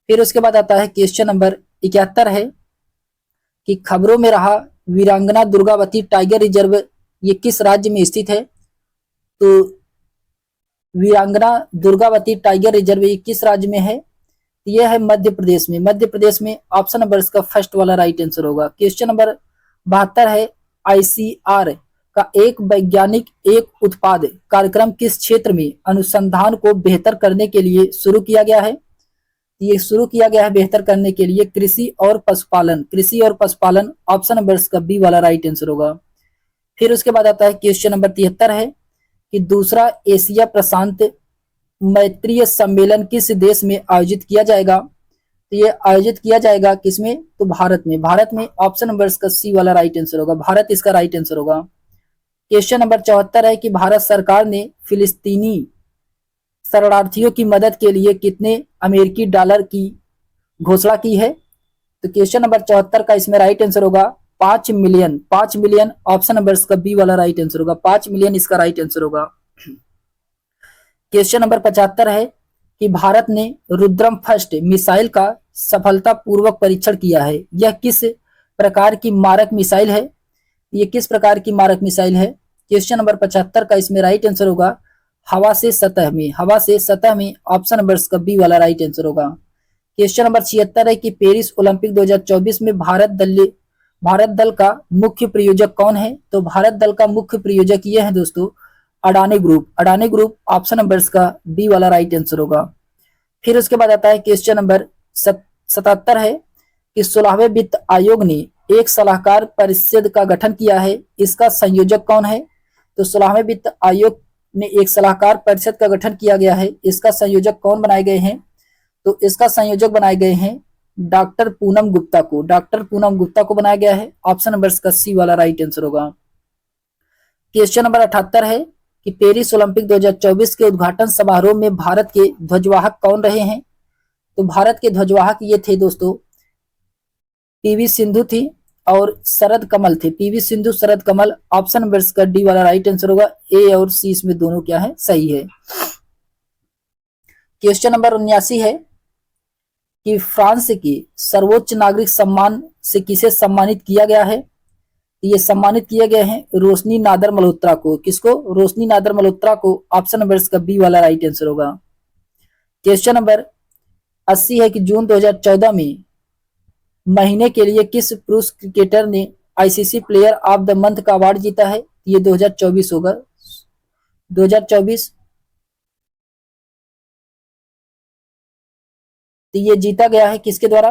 फिर उसके बाद आता है क्वेश्चन नंबर 71 है कि खबरों में रहा वीरांगना दुर्गावती टाइगर रिजर्व ये किस राज्य में स्थित है? तो वीरांगना दुर्गावती टाइगर रिजर्व ये किस राज्य में है? ये है मध्य प्रदेश में। मध्य प्रदेश में ऑप्शन नंबर इसका फर्स्ट वाला राइट आंसर होगा। क्वेश्चन नंबर 72 है, आईसीआर का एक वैज्ञानिक एक उत्पाद कार्यक्रम किस क्षेत्र में अनुसंधान को बेहतर करने के लिए शुरू किया गया है? ये शुरू किया गया है बेहतर करने के लिए कृषि और पशुपालन। कृषि और पशुपालन ऑप्शन नंबर इसका बी वाला राइट आंसर होगा। फिर उसके बाद आता है क्वेश्चन नंबर 73 है कि दूसरा एशिया प्रशांत मैत्रीय सम्मेलन किस देश में आयोजित किया जाएगा? तो ये आयोजित किया जाएगा किसमें? तो भारत में। भारत में ऑप्शन नंबर इसका सी वाला राइट आंसर होगा। भारत इसका राइट आंसर होगा। क्वेश्चन नंबर 74 है कि भारत सरकार ने फिलिस्तीनी शरणार्थियों की मदद के लिए कितने अमेरिकी डॉलर की घोषणा की है? तो क्वेश्चन नंबर 74 का इसमें राइट आंसर होगा 5 मिलियन। 5 मिलियन ऑप्शन नंबर इसका बी वाला राइट आंसर होगा। 5 मिलियन इसका राइट आंसर होगा। क्वेश्चन नंबर 75 है कि भारत ने रुद्रम फर्स्ट मिसाइल का सफलतापूर्वक परीक्षण किया है। यह किस प्रकार की मारक मिसाइल है? ये किस प्रकार की मारक मिसाइल है? क्वेश्चन नंबर 75 का इसमें राइट आंसर होगा हवा से सतह में। हवा से सतह में ऑप्शन नंबर इसका बी वाला राइट आंसर होगा। क्वेश्चन नंबर 76 है कि पेरिस ओलंपिक 2024 में भारत दल का मुख्य प्रायोजक कौन है? तो भारत दल का मुख्य प्रायोजक ये है दोस्तों Adani group. Adani group option number इसका बी वाला राइट आंसर होगा। फिर उसके बाद आता है क्वेश्चन नंबर 77 है कि 16वें वित्त आयोग ने एक सलाहकार परिषद का गठन किया है। इसका संयोजक कौन है? तो 16वें वित्त आयोग ने एक सलाहकार परिषद का गठन किया गया है। इसका संयोजक कौन बनाए गए हैं? तो इसका संयोजक बनाए गए हैं डॉक्टर पूनम गुप्ता को। डॉक्टर पूनम गुप्ता को बनाया गया है। ऑप्शन नंबर इसका सी वाला राइट आंसर होगा। क्वेश्चन नंबर 78 है कि पेरिस ओलंपिक 2024 के उद्घाटन समारोह में भारत के ध्वजवाहक कौन रहे हैं? तो भारत के ध्वजवाहक ये थे दोस्तों पीवी सिंधु थी और शरद कमल थे। पीवी सिंधु शरद कमल ऑप्शन नंबर इसका डी वाला राइट आंसर होगा। ए और सी इसमें दोनों क्या है? सही है। क्वेश्चन नंबर 79 है कि फ्रांस की सर्वोच्च नागरिक सम्मान से किसे सम्मानित किया गया है? ये सम्मानित किए गए हैं रोशनी नादर मल्होत्रा को। किसको? रोशनी नादर मल्होत्रा को। ऑप्शन नंबर इसका बी वाला राइट आंसर होगा। क्वेश्चन नंबर 80 है कि जून 2014 में महीने के लिए किस पुरुष क्रिकेटर ने ICC player of the month का अवार्ड जीता है? ये 2024 होगा। 2024 तो ये जीता गया है किसके द्वारा?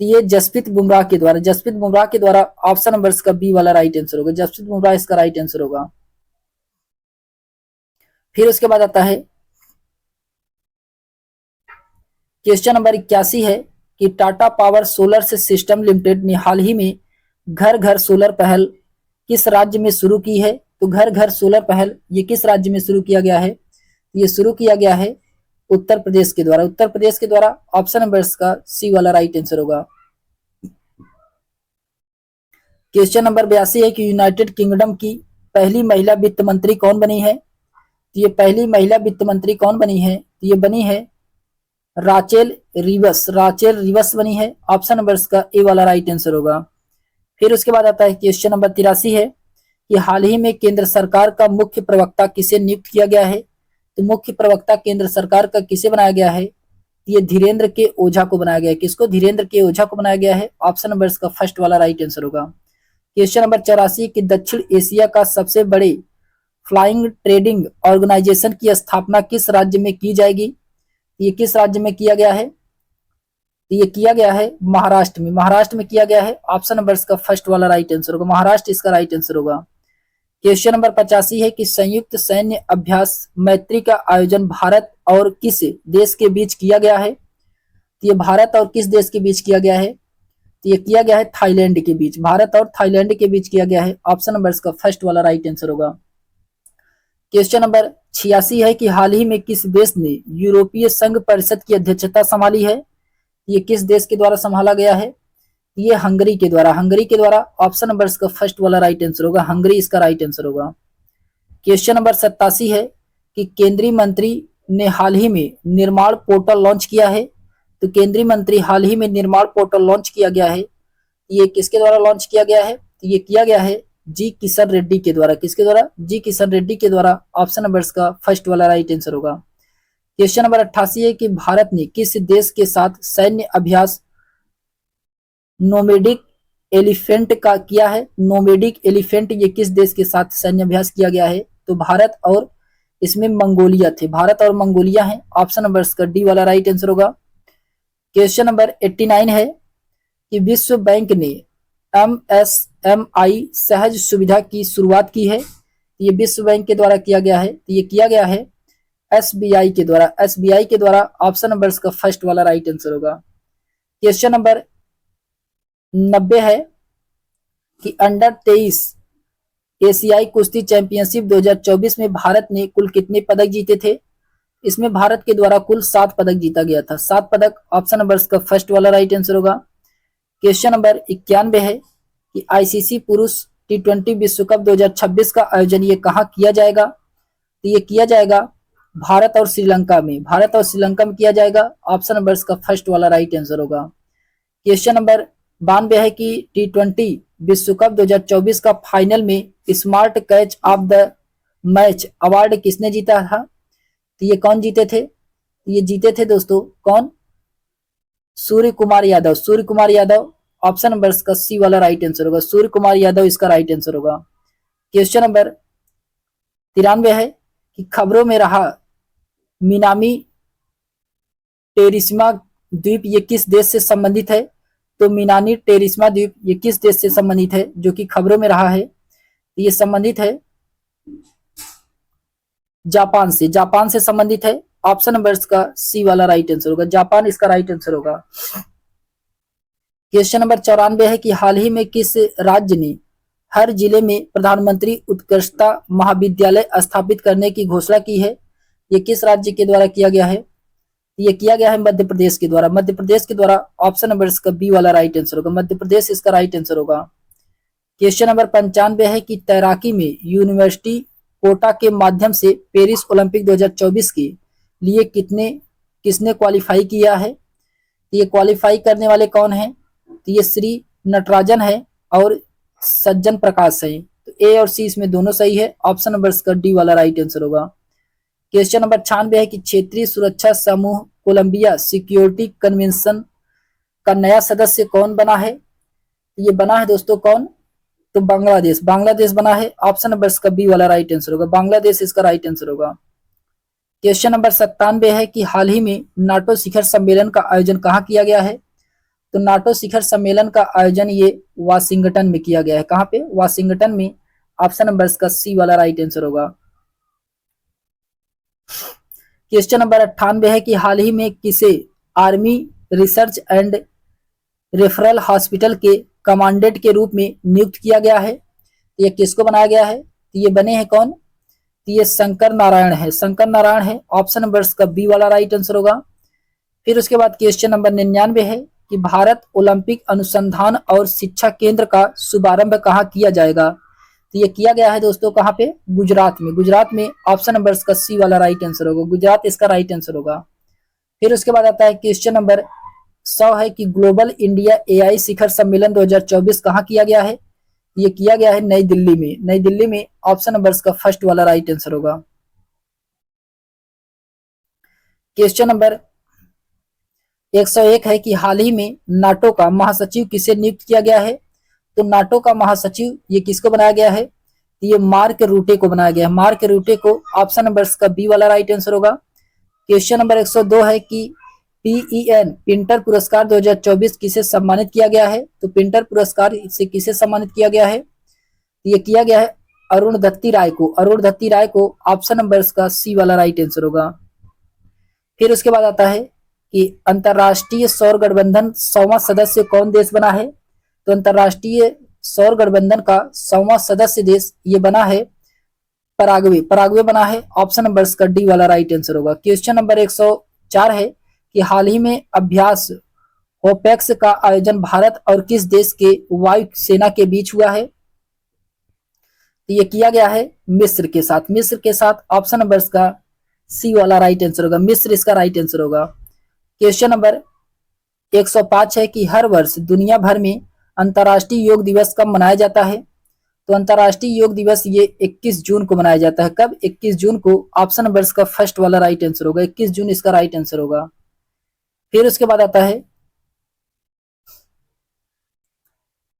तो ये जसप्रीत बुमराह के द्वारा। जसप्रीत बुमराह के द्वारा। ऑप्शन नंबर इसका बी वाला राइट आंसर होगा। जसप्रीत बुमराह इसका राइट आंसर होगा। फिर उसके बाद आता है क्वेश्चन नंबर 81 है कि Tata power solar system limited ने हाल ही में घर घर सोलर पहल किस राज्य में शुरू की है? तो घर घर सोलर पहल ये किस राज्य में शुरू किया गया है? ये शुरू किया गया है उत्तर प्रदेश के द्वारा। उत्तर प्रदेश के द्वारा। ऑप्शन नंबर इसका सी वाला राइट आंसर होगा। क्वेश्चन नंबर 82 है कि यूनाइटेड किंगडम की पहली महिला वित्त मंत्री कौन बनी है? तो ये पहली महिला वित्त मंत्री कौन बनी है? तो ये बनी है राचेल रिवस। राचेल रिवस बनी है। ऑप्शन नंबर इसका ए वाला राइट आंसर होगा। फिर उसके बाद आता है क्वेश्चन नंबर 83 है कि हाल ही में केंद्र सरकार का मुख्य प्रवक्ता किसे नियुक्त किया गया है? तो मुख्य प्रवक्ता केंद्र सरकार का किसे बनाया गया है? ये धीरेन्द्र के ओझा को बनाया गया है। किसको? धीरेन्द्र के ओझा को बनाया गया है। ऑप्शन नंबर इसका फर्स्ट वाला राइट आंसर होगा। क्वेश्चन नंबर 84 कि दक्षिण एशिया का सबसे बड़े फ्लाइंग ट्रेडिंग ऑर्गेनाइजेशन की स्थापना किस राज्य में की जाएगी? ये किस राज्य में किया गया है? ये किया गया है महाराष्ट्र में। महाराष्ट्र में किया गया है। ऑप्शन नंबर इसका फर्स्ट वाला राइट आंसर होगा। महाराष्ट्र इसका राइट आंसर होगा। क्वेश्चन नंबर 85 है कि संयुक्त सैन्य अभ्यास मैत्री का आयोजन भारत और किस देश के बीच किया गया है? ये भारत और किस देश के बीच किया गया है? ये किया गया है थाईलैंड के बीच। भारत और थाईलैंड के बीच किया गया है। ऑप्शन नंबर इसका फर्स्ट वाला राइट आंसर होगा। क्वेश्चन नंबर 86 है कि हाल ही में किस देश ने यूरोपीय संघ परिषद की अध्यक्षता संभाली है? ये किस देश के द्वारा संभाला गया है? ये हंगरी के द्वारा। हंगरी के द्वारा। ऑप्शन नंबर इसका फर्स्ट वाला राइट आंसर होगा। हंगरी इसका राइट आंसर होगा। क्वेश्चन नंबर 87 है कि केंद्रीय मंत्री ने हाल ही में निर्माण पोर्टल लॉन्च किया है। तो केंद्रीय मंत्री हाल ही में निर्माण पोर्टल लॉन्च किया गया है। ये किसके द्वारा लॉन्च किया गया है? तो ये किया गया है जी किशन रेड्डी के द्वारा। किसके द्वारा? जी किशन रेड्डी के द्वारा। ऑप्शन नंबर इसका फर्स्ट वाला राइट आंसर होगा। क्वेश्चन नंबर 88 है कि भारत ने किस देश के साथ सैन्य अभ्यास नोमेडिक एलिफेंट का किया है? नोमेडिक एलिफेंट ये किस देश के साथ सैन्य अभ्यास किया गया है? तो भारत और इसमें मंगोलिया थे, भारत और मंगोलिया है। ऑप्शन नंबर इसका डी वाला राइट आंसर होगा। क्वेश्चन नंबर 89 है कि विश्व बैंक ने MSMI सहज सुविधा की शुरुआत की है। ये विश्व बैंक के द्वारा किया गया है, तो ये किया गया है SBI के द्वारा, SBI के द्वारा। ऑप्शन नंबर इसका फर्स्ट वाला राइट आंसर होगा। क्वेश्चन नंबर 90 है कि अंडर 23 एशियाई कुश्ती चैंपियनशिप 2024 में भारत ने कुल कितने पदक जीते थे? इसमें भारत के द्वारा कुल 7 पदक जीता गया था, 7 पदक। ऑप्शन नंबर इसका फर्स्ट वाला राइट आंसर होगा। क्वेश्चन नंबर 91 है कि ICC पुरुष T20 विश्व कप 2026 का आयोजन ये कहाँ किया जाएगा? तो ये किया जाएगा भारत और श्रीलंका में, भारत और श्रीलंका में किया जाएगा। ऑप्शन नंबर इसका फर्स्ट वाला राइट आंसर होगा। क्वेश्चन नंबर 92 है कि T20 विश्व कप 2024 का फाइनल में smart catch of the match award किसने जीता था? तो ये कौन जीते थे? ये जीते थे दोस्तों कौन? सूर्य कुमार यादव, सूर्य कुमार यादव। ऑप्शन नंबर इसका सी वाला राइट आंसर होगा, सूर्य कुमार यादव इसका राइट आंसर होगा। क्वेश्चन नंबर 93 है कि खबरों में रहा मिनामी टेरिस्मा द्वीप ये किस देश से संबंधित है? तो मिनामी टेरिस्मा द्वीप ये किस देश से संबंधित है जो कि खबरों में रहा है? ये संबंधित है जापान से, जापान से संबंधित है। ऑप्शन नंबर इसका सी वाला राइट आंसर होगा, जापान इसका राइट आंसर होगा। क्वेश्चन नंबर 94 है कि हाल ही में किस राज्य ने हर जिले में प्रधानमंत्री उत्कृष्टता महाविद्यालय स्थापित करने की घोषणा की है? ये किस राज्य के द्वारा किया गया है? ये किया गया है मध्य प्रदेश के द्वारा, मध्य प्रदेश के द्वारा। ऑप्शन नंबर इसका बी वाला राइट आंसर होगा, मध्य प्रदेश इसका राइट आंसर होगा। क्वेश्चन नंबर 95 है कि तैराकी में यूनिवर्सिटी कोटा के माध्यम से पेरिस ओलंपिक 2024 के लिए किसने क्वालिफाई किया है? ये क्वालिफाई करने वाले कौन हैं? तो ये श्री नटराजन है और सज्जन प्रकाश है। तो ए और सी इसमें दोनों सही है। ऑप्शन नंबर इसका डी वाला राइट आंसर होगा। क्वेश्चन नंबर 96 है कि क्षेत्रीय सुरक्षा समूह कोलंबिया सिक्योरिटी कन्वेंशन का नया सदस्य कौन बना है? ये बना है दोस्तों कौन? तो बांग्लादेश, बांग्लादेश बना है। ऑप्शन नंबर इसका बी वाला राइट आंसर होगा, बांग्लादेश इसका राइट आंसर होगा। क्वेश्चन नंबर 97 है कि हाल ही में नाटो शिखर सम्मेलन का आयोजन कहाँ किया गया है? तो नाटो शिखर सम्मेलन का आयोजन ये वाशिंगटन में किया गया है। कहाँ पे? वाशिंगटन में। ऑप्शन नंबर इसका सी वाला राइट आंसर होगा। क्वेश्चन नंबर 98 है कि हाल ही में किसे army research and referral hospital के कमांडेंट के रूप में नियुक्त किया गया है? ये किसको बनाया गया है? तो ये बने हैं कौन? तो ये शंकर नारायण है, शंकर नारायण है। ऑप्शन नंबर इसका बी वाला राइट आंसर होगा। फिर उसके बाद क्वेश्चन नंबर 99 है कि भारत ओलंपिक अनुसंधान और शिक्षा केंद्र का शुभारंभ कहाँ किया जाएगा? तो ये किया गया है दोस्तों कहाँ पे? गुजरात में, गुजरात में। ऑप्शन नंबर इसका सी वाला राइट आंसर होगा, गुजरात इसका राइट आंसर होगा। फिर उसके बाद आता है क्वेश्चन नंबर 100 है कि ग्लोबल इंडिया AI शिखर सम्मेलन 2024 कहाँ किया गया है? ये किया गया है नई दिल्ली में, नई दिल्ली में। ऑप्शन नंबर इसका फर्स्ट वाला राइट आंसर होगा। क्वेश्चन नंबर 101 है कि हाल ही में नाटो का महासचिव किसे नियुक्त किया गया है? तो नाटो का महासचिव ये किसको बनाया गया है? ये मार्क रूटे को बनाया गया है, मार्क रूटे को। ऑप्शन नंबर इसका बी वाला राइट आंसर होगा। क्वेश्चन नंबर 102 है कि PEN पिंटर पुरस्कार 2024 किसे सम्मानित किया गया है? तो पिंटर पुरस्कार से किसे सम्मानित किया गया है? ये किया गया है अरुणधत्ती राय को, अरुणधत्ती राय को। ऑप्शन नंबर इसका सी वाला राइट आंसर होगा। फिर उसके बाद आता है कि अंतरराष्ट्रीय सौर गठबंधन 100वां सदस्य कौन देश बना है? तो अंतरराष्ट्रीय सौर गठबंधन का 100वां सदस्य देश ये बना है पराग्वे, पराग्वे बना है। ऑप्शन नंबर इसका डी वाला राइट आंसर होगा। क्वेश्चन नंबर 104 है कि हाल ही में अभ्यास होपेक्स का आयोजन भारत और किस देश के वायु सेना के बीच हुआ है? तो ये किया गया है मिस्र के साथ, मिस्र के साथ। ऑप्शन नंबर इसका सी वाला राइट आंसर होगा, मिस्र इसका राइट आंसर होगा। क्वेश्चन नंबर 105 है कि हर वर्ष दुनिया भर में अंतर्राष्ट्रीय योग दिवस कब मनाया जाता है? तो अंतर्राष्ट्रीय योग दिवस ये 21 जून को मनाया जाता है। कब? 21 जून को। ऑप्शन नंबर इसका फर्स्ट वाला राइट आंसर होगा, 21 जून इसका राइट आंसर होगा। फिर उसके बाद आता है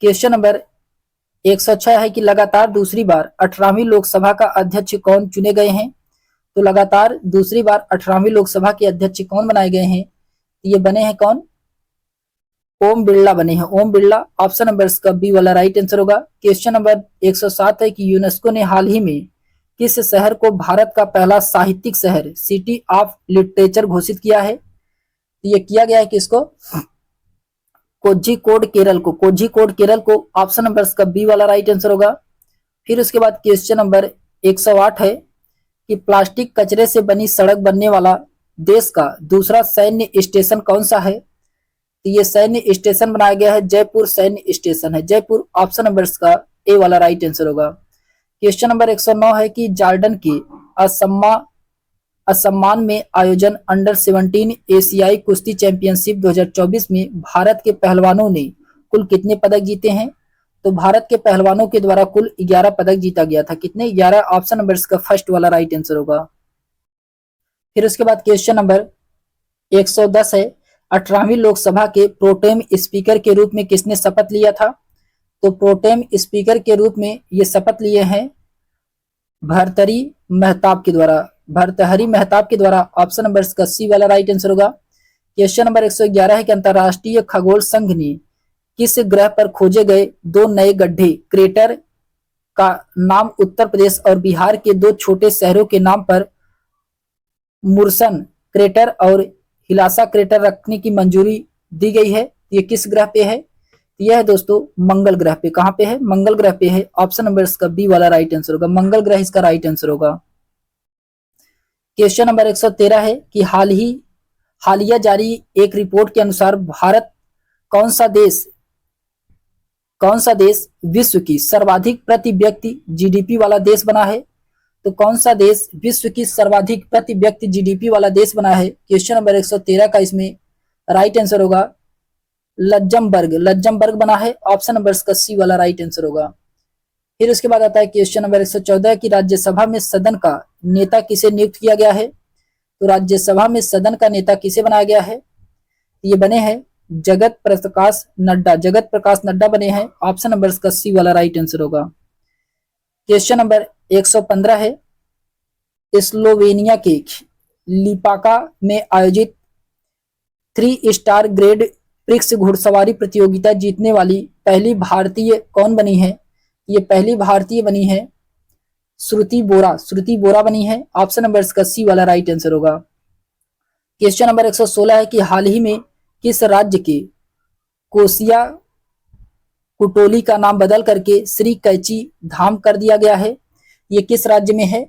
क्वेश्चन नंबर 106 है कि लगातार दूसरी बार 18वीं लोकसभा का अध्यक्ष कौन चुने गए हैं? तो लगातार दूसरी बार 18वीं लोकसभा के अध्यक्ष कौन बनाए गए हैं? ये बने हैं कौन? ओम बिरला बने हैं, ओम बिरला। ऑप्शन नंबर इसका बी वाला राइट आंसर होगा। क्वेश्चन नंबर 107 है कि यूनेस्को ने हाल ही में किस शहर को भारत का पहला साहित्यिक शहर, सिटी ऑफ लिटरेचर घोषित किया है? तो ये किया गया है किसको? कोझिकोड केरल को, कोझिकोड केरल को। ऑप्शन नंबर इसका बी वाला राइट आंसर होगा। फिर उसके बाद क्वेश्चन नंबर 108 है कि प्लास्टिक कचरे से बनी सड़क बनने वाला देश का दूसरा सैन्य स्टेशन कौन सा है? तो ये सैन्य स्टेशन बनाया गया है, जयपुर सैन्य स्टेशन है, जयपुर। ऑप्शन नंबर इसका ए वाला राइट आंसर होगा। क्वेश्चन नंबर 109 है कि जॉर्डन के असम्मान में आयोजन अंडर 17 एशियाई कुश्ती चैंपियनशिप 2024 में भारत के पहलवानों ने कुल कितने पदक जीते हैं? तो भारत के पहलवानों के द्वारा कुल 11 पदक जीता गया था। कितने? 11। ऑप्शन नंबर इसका फर्स्ट वाला राइट आंसर होगा। फिर उसके बाद क्वेश्चन नंबर 110 है 18वीं लोकसभा के प्रोटेम स्पीकर के रूप में किसने शपथ लिया था? तो प्रोटेम स्पीकर के रूप में ये शपथ लिए हैं भर्तृहरि मेहताब के द्वारा, भर्तृहरि मेहताब के द्वारा। ऑप्शन नंबर इसका सी वाला राइट आंसर होगा। क्वेश्चन नंबर 111 है कि अंतरराष्ट्रीय खगोल संघ ने किस ग्रह पर खोजे गए 2 नए गड्ढे क्रेटर का नाम उत्तर प्रदेश और बिहार के 2 छोटे शहरों के नाम पर मुर्सन क्रेटर और हिलासा क्रेटर रखने की मंजूरी दी गई है? ये किस ग्रह पे है? यह है दोस्तों मंगल ग्रह पे। कहां पे है? मंगल ग्रह पे है। ऑप्शन नंबर इसका बी वाला राइट आंसर होगा, मंगल ग्रह इसका राइट आंसर होगा। क्वेश्चन नंबर 113 है कि हालिया जारी एक रिपोर्ट के अनुसार भारत कौन सा देश विश्व की सर्वाधिक प्रति व्यक्ति जीडीपी वाला देश बना है? तो कौन सा देश विश्व की सर्वाधिक प्रति व्यक्ति जीडीपी वाला देश बना है? क्वेश्चन नंबर 113 का इसमें राइट आंसर होगा लग्जमबर्ग बना है। ऑप्शन नंबर इसका सी वाला राइट आंसर होगा। फिर उसके बाद आता है क्वेश्चन नंबर 114 की राज्यसभा में सदन का नेता किसे नियुक्त किया गया है? तो राज्यसभा में सदन का नेता किसे बनाया गया है? ये बने हैं जगत प्रकाश नड्डा बने हैं। ऑप्शन नंबर इसका सी वाला राइट आंसर होगा। क्वेश्चन नंबर 115 है स्लोवेनिया के लिपाका में आयोजित 3 स्टार ग्रेड प्रिक्स घुड़सवारी प्रतियोगिता जीतने वाली पहली भारतीय कौन बनी है? ये पहली भारतीय बनी है श्रुति बोरा बनी है। ऑप्शन नंबर इसका सी वाला राइट आंसर होगा। क्वेश्चन नंबर 116 है कि हाल ही में किस राज्य के कोसिया कुटोली का नाम बदल करके श्री कैची धाम कर दिया गया है? ये किस राज्य में है?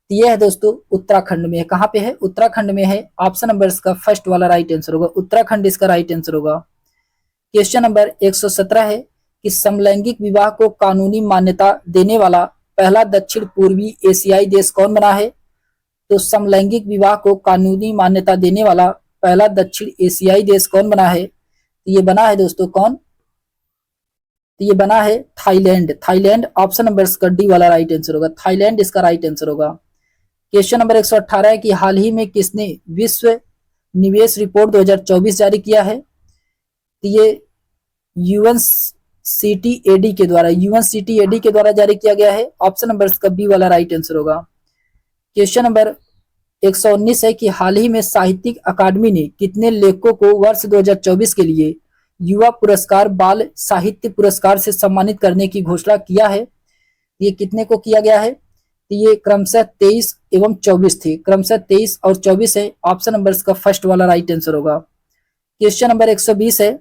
यह है दोस्तों उत्तराखंड में है। कहां पे है? उत्तराखंड में है। ऑप्शन नंबर इसका फर्स्ट वाला राइट आंसर होगा, उत्तराखंड इसका राइट आंसर होगा। क्वेश्चन नंबर 117 है कि समलैंगिक विवाह को कानूनी मान्यता देने वाला पहला दक्षिण पूर्वी एशियाई देश कौन बना है? तो समलैंगिक विवाह को कानूनी मान्यता देने वाला पहला दक्षिण एशियाई देश कौन बना है? ये बना है दोस्तों कौन? तो ये बना है थाईलैंड। ऑप्शन नंबर इसका डी वाला राइट आंसर होगा, थाईलैंड इसका राइट आंसर होगा। क्वेश्चन नंबर 118 है कि हाल ही में किसने विश्व निवेश रिपोर्ट 2024 जारी किया है? तो ये यूएनसीटीएडी के द्वारा जारी किया गया है। ऑप्शन नंबर इसका बी वाला राइट आंसर होगा। क्वेश्चन नंबर 119 है कि हाल ही में साहित्यिक अकादमी ने कितने लेखकों को वर्ष 2024 के लिए युवा पुरस्कार बाल साहित्य पुरस्कार से सम्मानित करने की घोषणा किया है? ये कितने को किया गया है? तो ये क्रमशः 23 एवं 24 थे, क्रमशः 23 और 24 है। ऑप्शन नंबर इसका फर्स्ट वाला राइट आंसर होगा। क्वेश्चन नंबर 120 है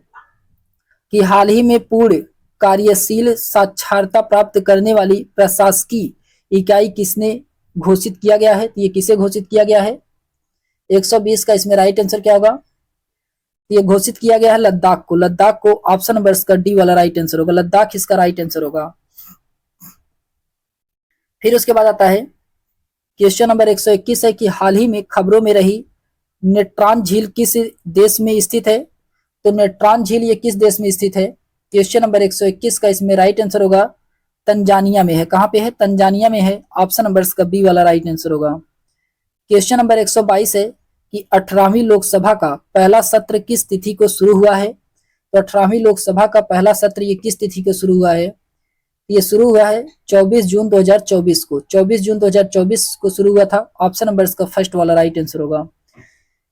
कि हाल ही में पूर्ण कार्यशील साक्षरता प्राप्त करने वाली प्रशासकीय इकाई किसने घोषित किया गया है? तो ये किसे घोषित किया गया है? 120 का इसमें राइट आंसर क्या होगा? ये घोषित किया गया है लद्दाख को। ऑप्शन नंबर इसका डी वाला राइट आंसर होगा, लद्दाख इसका राइट आंसर होगा। फिर उसके बाद आता है क्वेश्चन नंबर 121 है कि हाल ही में खबरों में रही नेट्रान झील किस देश में स्थित है? तो नेट्रान झील ये किस देश में स्थित है? क्वेश्चन नंबर 121 का इसमें राइट आंसर होगा तंजानिया में है। कहाँ पे है? तंजानिया में है। ऑप्शन नंबर इसका बी वाला राइट आंसर होगा। क्वेश्चन नंबर 122 है कि 18वीं लोकसभा का पहला सत्र किस तिथि को शुरू हुआ है? तो 18वीं लोकसभा का पहला सत्र ये किस तिथि को शुरू हुआ है? ये शुरू हुआ है 24 जून 2024 को। 24 जून 2024 को शुरू हुआ था। ऑप्शन नंबर इसका फर्स्ट वाला राइट आंसर होगा।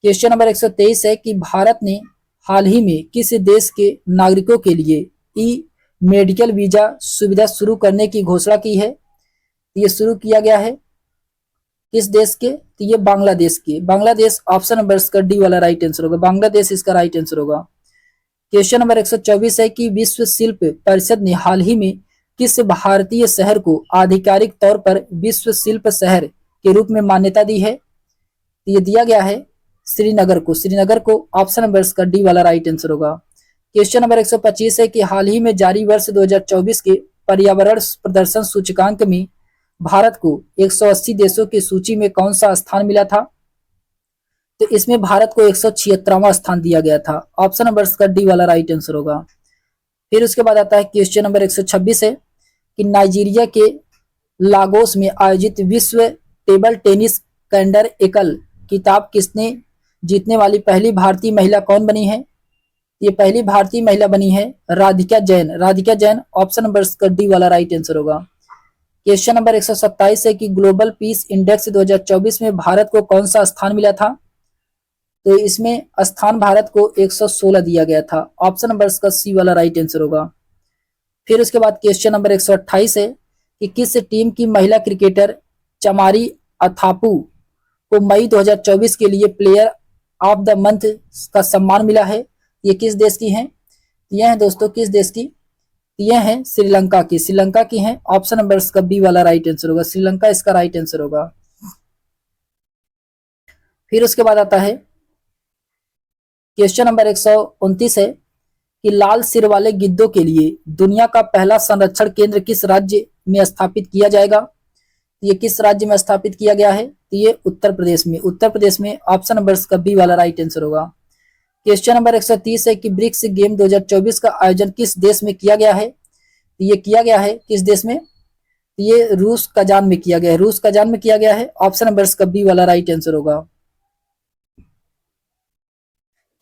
क्वेश्चन नंबर 123 है कि भारत ने हाल ही में किस देश के नागरिकों के लिए ई मेडिकल वीजा सुविधा शुरू करने की घोषणा की है? ये शुरू किया गया है किस देश के? तो ये बांग्लादेश के। बांग्लादेश ऑप्शन नंबर इसका डी वाला राइट आंसर होगा। बांग्लादेश इसका राइट आंसर होगा। क्वेश्चन नंबर 124 है कि विश्व शिल्प परिषद ने हाल ही में किस भारतीय शहर को आधिकारिक तौर पर विश्व शिल्प शहर के रूप में मान्यता दी है? ये दिया गया है श्रीनगर को। श्रीनगर को ऑप्शन नंबर इसका डी वाला राइट आंसर होगा। क्वेश्चन नंबर 125 है कि हाल ही में जारी वर्ष 2024 के पर्यावरण प्रदर्शन सूचकांक में भारत को 180 देशों की सूची में कौन सा स्थान मिला था? तो इसमें भारत को 176वां स्थान दिया गया था। ऑप्शन नंबर इसका डी वाला राइट आंसर होगा। फिर उसके बाद आता है क्वेश्चन नंबर 126 है कि नाइजीरिया के लागोस में आयोजित विश्व टेबल टेनिस कैंडर एकल खिताब किसने जीतने वाली पहली भारतीय महिला कौन बनी है? ये पहली भारतीय महिला बनी है राधिका जैन। राधिका जैन ऑप्शन नंबर इसका डी वाला राइट आंसर होगा। क्वेश्चन नंबर 127 है कि ग्लोबल पीस इंडेक्स 2024 में भारत को कौन सा स्थान मिला था? तो इसमें स्थान भारत को 116 दिया गया था। ऑप्शन नंबर इसका सी वाला राइट आंसर होगा। फिर उसके बाद क्वेश्चन नंबर 128 है कि किस टीम की महिला क्रिकेटर चमारी अथापू को मई 2024 के लिए प्लेयर ऑफ द मंथ का सम्मान मिला है? ये किस देश की हैं? यह है दोस्तों किस देश की? यह है श्रीलंका की। श्रीलंका की हैं। ऑप्शन नंबर इसका बी वाला राइट आंसर होगा। श्रीलंका इसका राइट आंसर होगा। फिर उसके बाद आता है क्वेश्चन नंबर 129 है कि लाल सिर वाले गिद्धों के लिए दुनिया का पहला संरक्षण केंद्र किस राज्य में स्थापित किया जाएगा? ये किस राज्य में स्थापित किया गया है? तो ये उत्तर प्रदेश में। उत्तर प्रदेश में ऑप्शन नंबर इसका बी वाला राइट आंसर होगा। क्वेश्चन नंबर 130 है कि ब्रिक्स गेम 2024 का आयोजन किस देश में किया गया है? तो ये किया गया है किस देश में? ये रूस कजान में किया गया है। रूस कजान में किया गया है। ऑप्शन नंबर इसका बी वाला राइट आंसर होगा।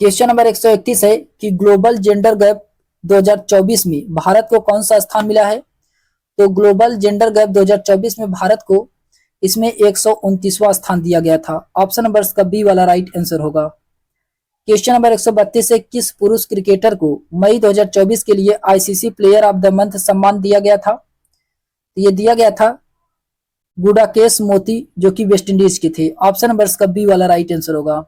क्वेश्चन नंबर 131 है कि ग्लोबल जेंडर गैप 2024 में भारत को कौन सा स्थान मिला है? तो ग्लोबल जेंडर गैप 2024 में भारत को इसमें 129वां स्थान दिया गया था। ऑप्शन नंबर इसका बी वाला राइट आंसर होगा। क्वेश्चन नंबर 132 है किस पुरुष क्रिकेटर को मई 2024 के लिए ICC player of the month सम्मान दिया गया था? ये दिया गया था गुडाकेश मोती जो कि वेस्ट इंडीज के थे। ऑप्शन नंबर इसका बी वाला राइट आंसर होगा।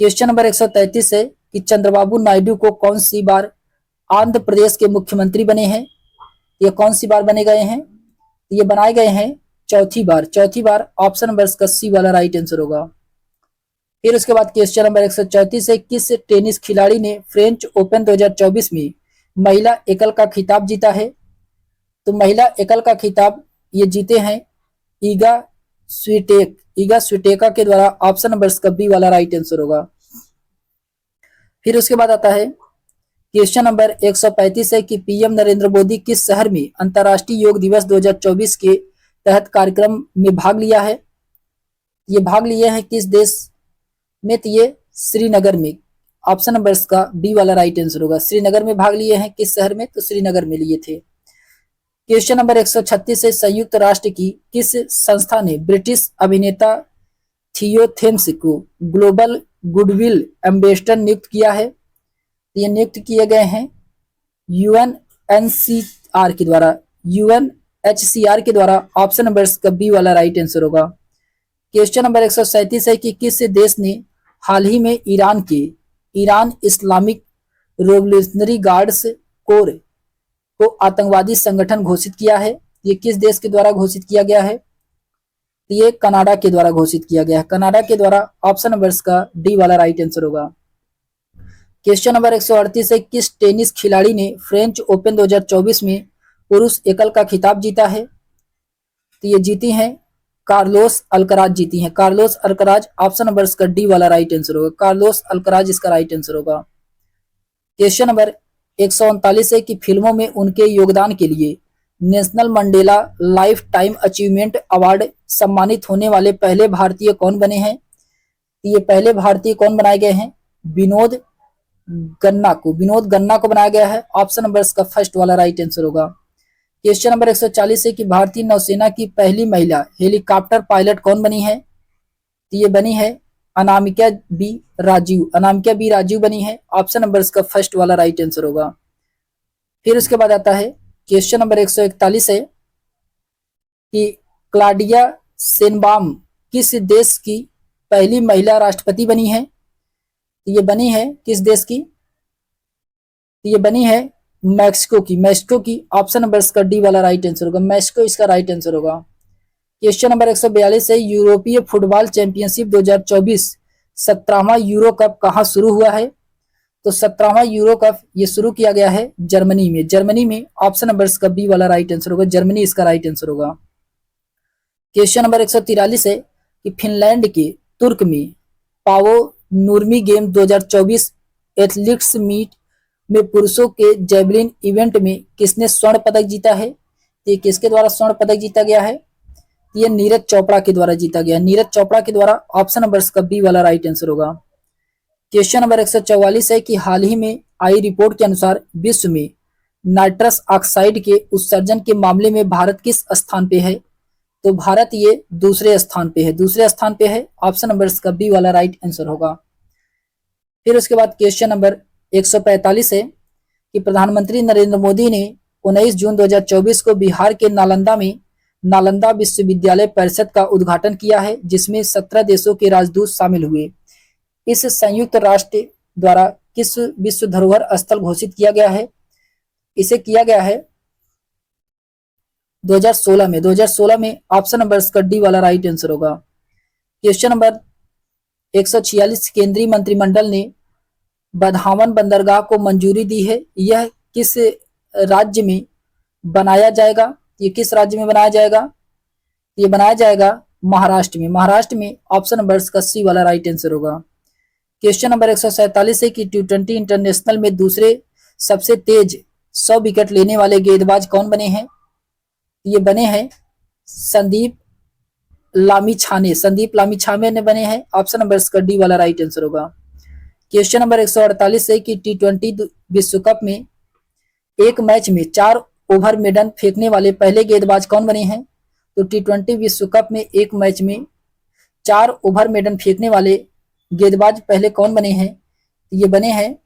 क्वेश्चन नंबर 133 है कि चंद्रबाबू नायडू को कौन सी बार आंध्र प्रदेश के मुख्यमंत्री बने हैं? ये कौन सी बार बने गए हैं? ये बनाए गए हैं चौथी बार। चौथी बार ऑप्शन नंबर इसका सी वाला राइट आंसर होगा। फिर उसके बाद क्वेश्चन नंबर 134 है किस टेनिस खिलाड़ी ने फ्रेंच ओपन 2024 में महिला एकल का खिताब जीता है? तो महिला एकल का खिताब ये जीते हैं ईगा स्विटेका के द्वारा। ऑप्शन नंबर इसका बी वाला राइट आंसर होगा। फिर उसके बाद आता है क्वेश्चन नंबर 135 है कि पीएम नरेंद्र मोदी किस शहर में अंतर्राष्ट्रीय योग दिवस 2024 के तहत कार्यक्रम में भाग लिया है? ये भाग लिए हैं किस देश में? तो ये श्रीनगर में। ऑप्शन नंबर इसका बी वाला राइट आंसर होगा। श्रीनगर में भाग लिए हैं किस शहर में? तो श्रीनगर में लिए थे। क्वेश्चन नंबर 136 है संयुक्त राष्ट्र की किस संस्था ने ब्रिटिश अभिनेता थियो थेम्स को ग्लोबल गुडविल एम्बेसडर नियुक्त किया है? ये नियुक्त किए गए हैं यूएनएचसीआर के द्वारा। यूएनएचसीआर के द्वारा। ऑप्शन नंबर इसका बी वाला राइट आंसर होगा। क्वेश्चन नंबर 137 है कि किस देश ने हाल ही में Iran Islamic revolutionary guards core को आतंकवादी संगठन घोषित किया है? ये किस देश के द्वारा घोषित किया गया है? ये कनाडा के द्वारा घोषित किया गया है। कनाडा के द्वारा। ऑप्शन नंबर इसका डी वाला राइट आंसर होगा। क्वेश्चन नंबर 138 है किस टेनिस खिलाड़ी ने फ्रेंच ओपन 2024 में पुरुष एकल का खिताब जीता है? तो ये जीती हैं कार्लोस अल्कराज जीती हैं। Carlos Alcaraz. ऑप्शन नंबर इसका डी वाला राइट आंसर होगा। कार्लोस अल्कराज इसका राइट आंसर होगा। क्वेश्चन नंबर 139 है कि फिल्मों में उनके योगदान के लिए national Mandela life time achievement award सम्मानित होने वाले पहले भारतीय कौन बने हैं? ये पहले भारतीय कौन बनाए गए हैं? विनोद गन्ना को बनाया गया है। ऑप्शन नंबर इसका फर्स्ट वाला राइट आंसर होगा। क्वेश्चन नंबर 140 है कि भारतीय नौसेना की पहली महिला हेलीकॉप्टर पायलट कौन बनी है? तो ये बनी है अनामिका बी राजीव बनी है। ऑप्शन नंबर इसका फर्स्ट वाला राइट आंसर होगा। फिर उसके बाद आता है क्वेश्चन नंबर 141 है कि क्लाडिया शेनबाम किस देश की पहली महिला राष्ट्रपति बनी है? तो ये बनी है किस देश की? तो ये बनी है मैक्सिको की। ऑप्शन नंबर इसका डी वाला राइट आंसर होगा। मैक्सिको इसका राइट आंसर होगा। क्वेश्चन नंबर 142 है यूरोपीय फुटबॉल चैंपियनशिप 2024 17वां यूरो कप कहां शुरू हुआ है? तो 17वां यूरो कप ये शुरू किया गया है जर्मनी में। ऑप्शन नंबर इसका बी वाला राइट आंसर होगा। जर्मनी इसका राइट आंसर होगा। क्वेश्चन नंबर 143 है कि फिनलैंड के तुर्क में पावो नूर्मी गेम 2024 एथलेटिक्स मीट में पुरुषों के जेवलिन इवेंट में किसने स्वर्ण पदक जीता है? ये किसके द्वारा स्वर्ण पदक जीता गया है? ये नीरज चोपड़ा के द्वारा जीता गया। नीरज चोपड़ा के द्वारा। ऑप्शन नंबर इसका बी वाला राइट आंसर होगा। क्वेश्चन नंबर 144 है कि हाल ही में आई रिपोर्ट के अनुसार विश्व में नाइट्रस ऑक्साइड के उत्सर्जन के मामले में भारत किस स्थान पे है? तो भारत ये दूसरे स्थान पे है। ऑप्शन नंबर इसका बी वाला राइट आंसर होगा। फिर उसके बाद क्वेश्चन नंबर 145 है कि प्रधानमंत्री नरेंद्र मोदी ने 19 जून 2024 को बिहार के नालंदा में नालंदा विश्वविद्यालय परिषद का उद्घाटन किया है, जिसमें 17 देशों के राजदूत शामिल हुए। इस संयुक्त राष्ट्र द्वारा किस विश्व धरोहर स्थल घोषित किया गया है? इसे किया गया है 2016 में। ऑप्शन नंबर इसका डी वाला राइट आंसर होगा। क्वेश्चन नंबर 146 केंद्रीय मंत्रिमंडल ने बधावन बंदरगाह को मंजूरी दी है। यह किस राज्य में बनाया जाएगा? ये किस राज्य में बनाया जाएगा? ये बनाया जाएगा महाराष्ट्र में। ऑप्शन नंबर इसका सी वाला राइट आंसर होगा। क्वेश्चन नंबर 147 है कि टी20 इंटरनेशनल में दूसरे सबसे तेज 100 विकेट लेने वाले गेंदबाज कौन बने हैं? ये बने हैं संदीप लामिछाने ने बने हैं। ऑप्शन नंबर इसका डी वाला राइट आंसर होगा। क्वेश्चन नंबर 148 है कि टी20 विश्व कप में एक मैच में 4 ओवर मेडन फेंकने वाले पहले गेंदबाज कौन बने हैं? तो टी20 विश्व कप में एक मैच में 4 ओवर मेडन फेंकने वाले गेंदबाज पहले कौन बने हैं? ये बने हैं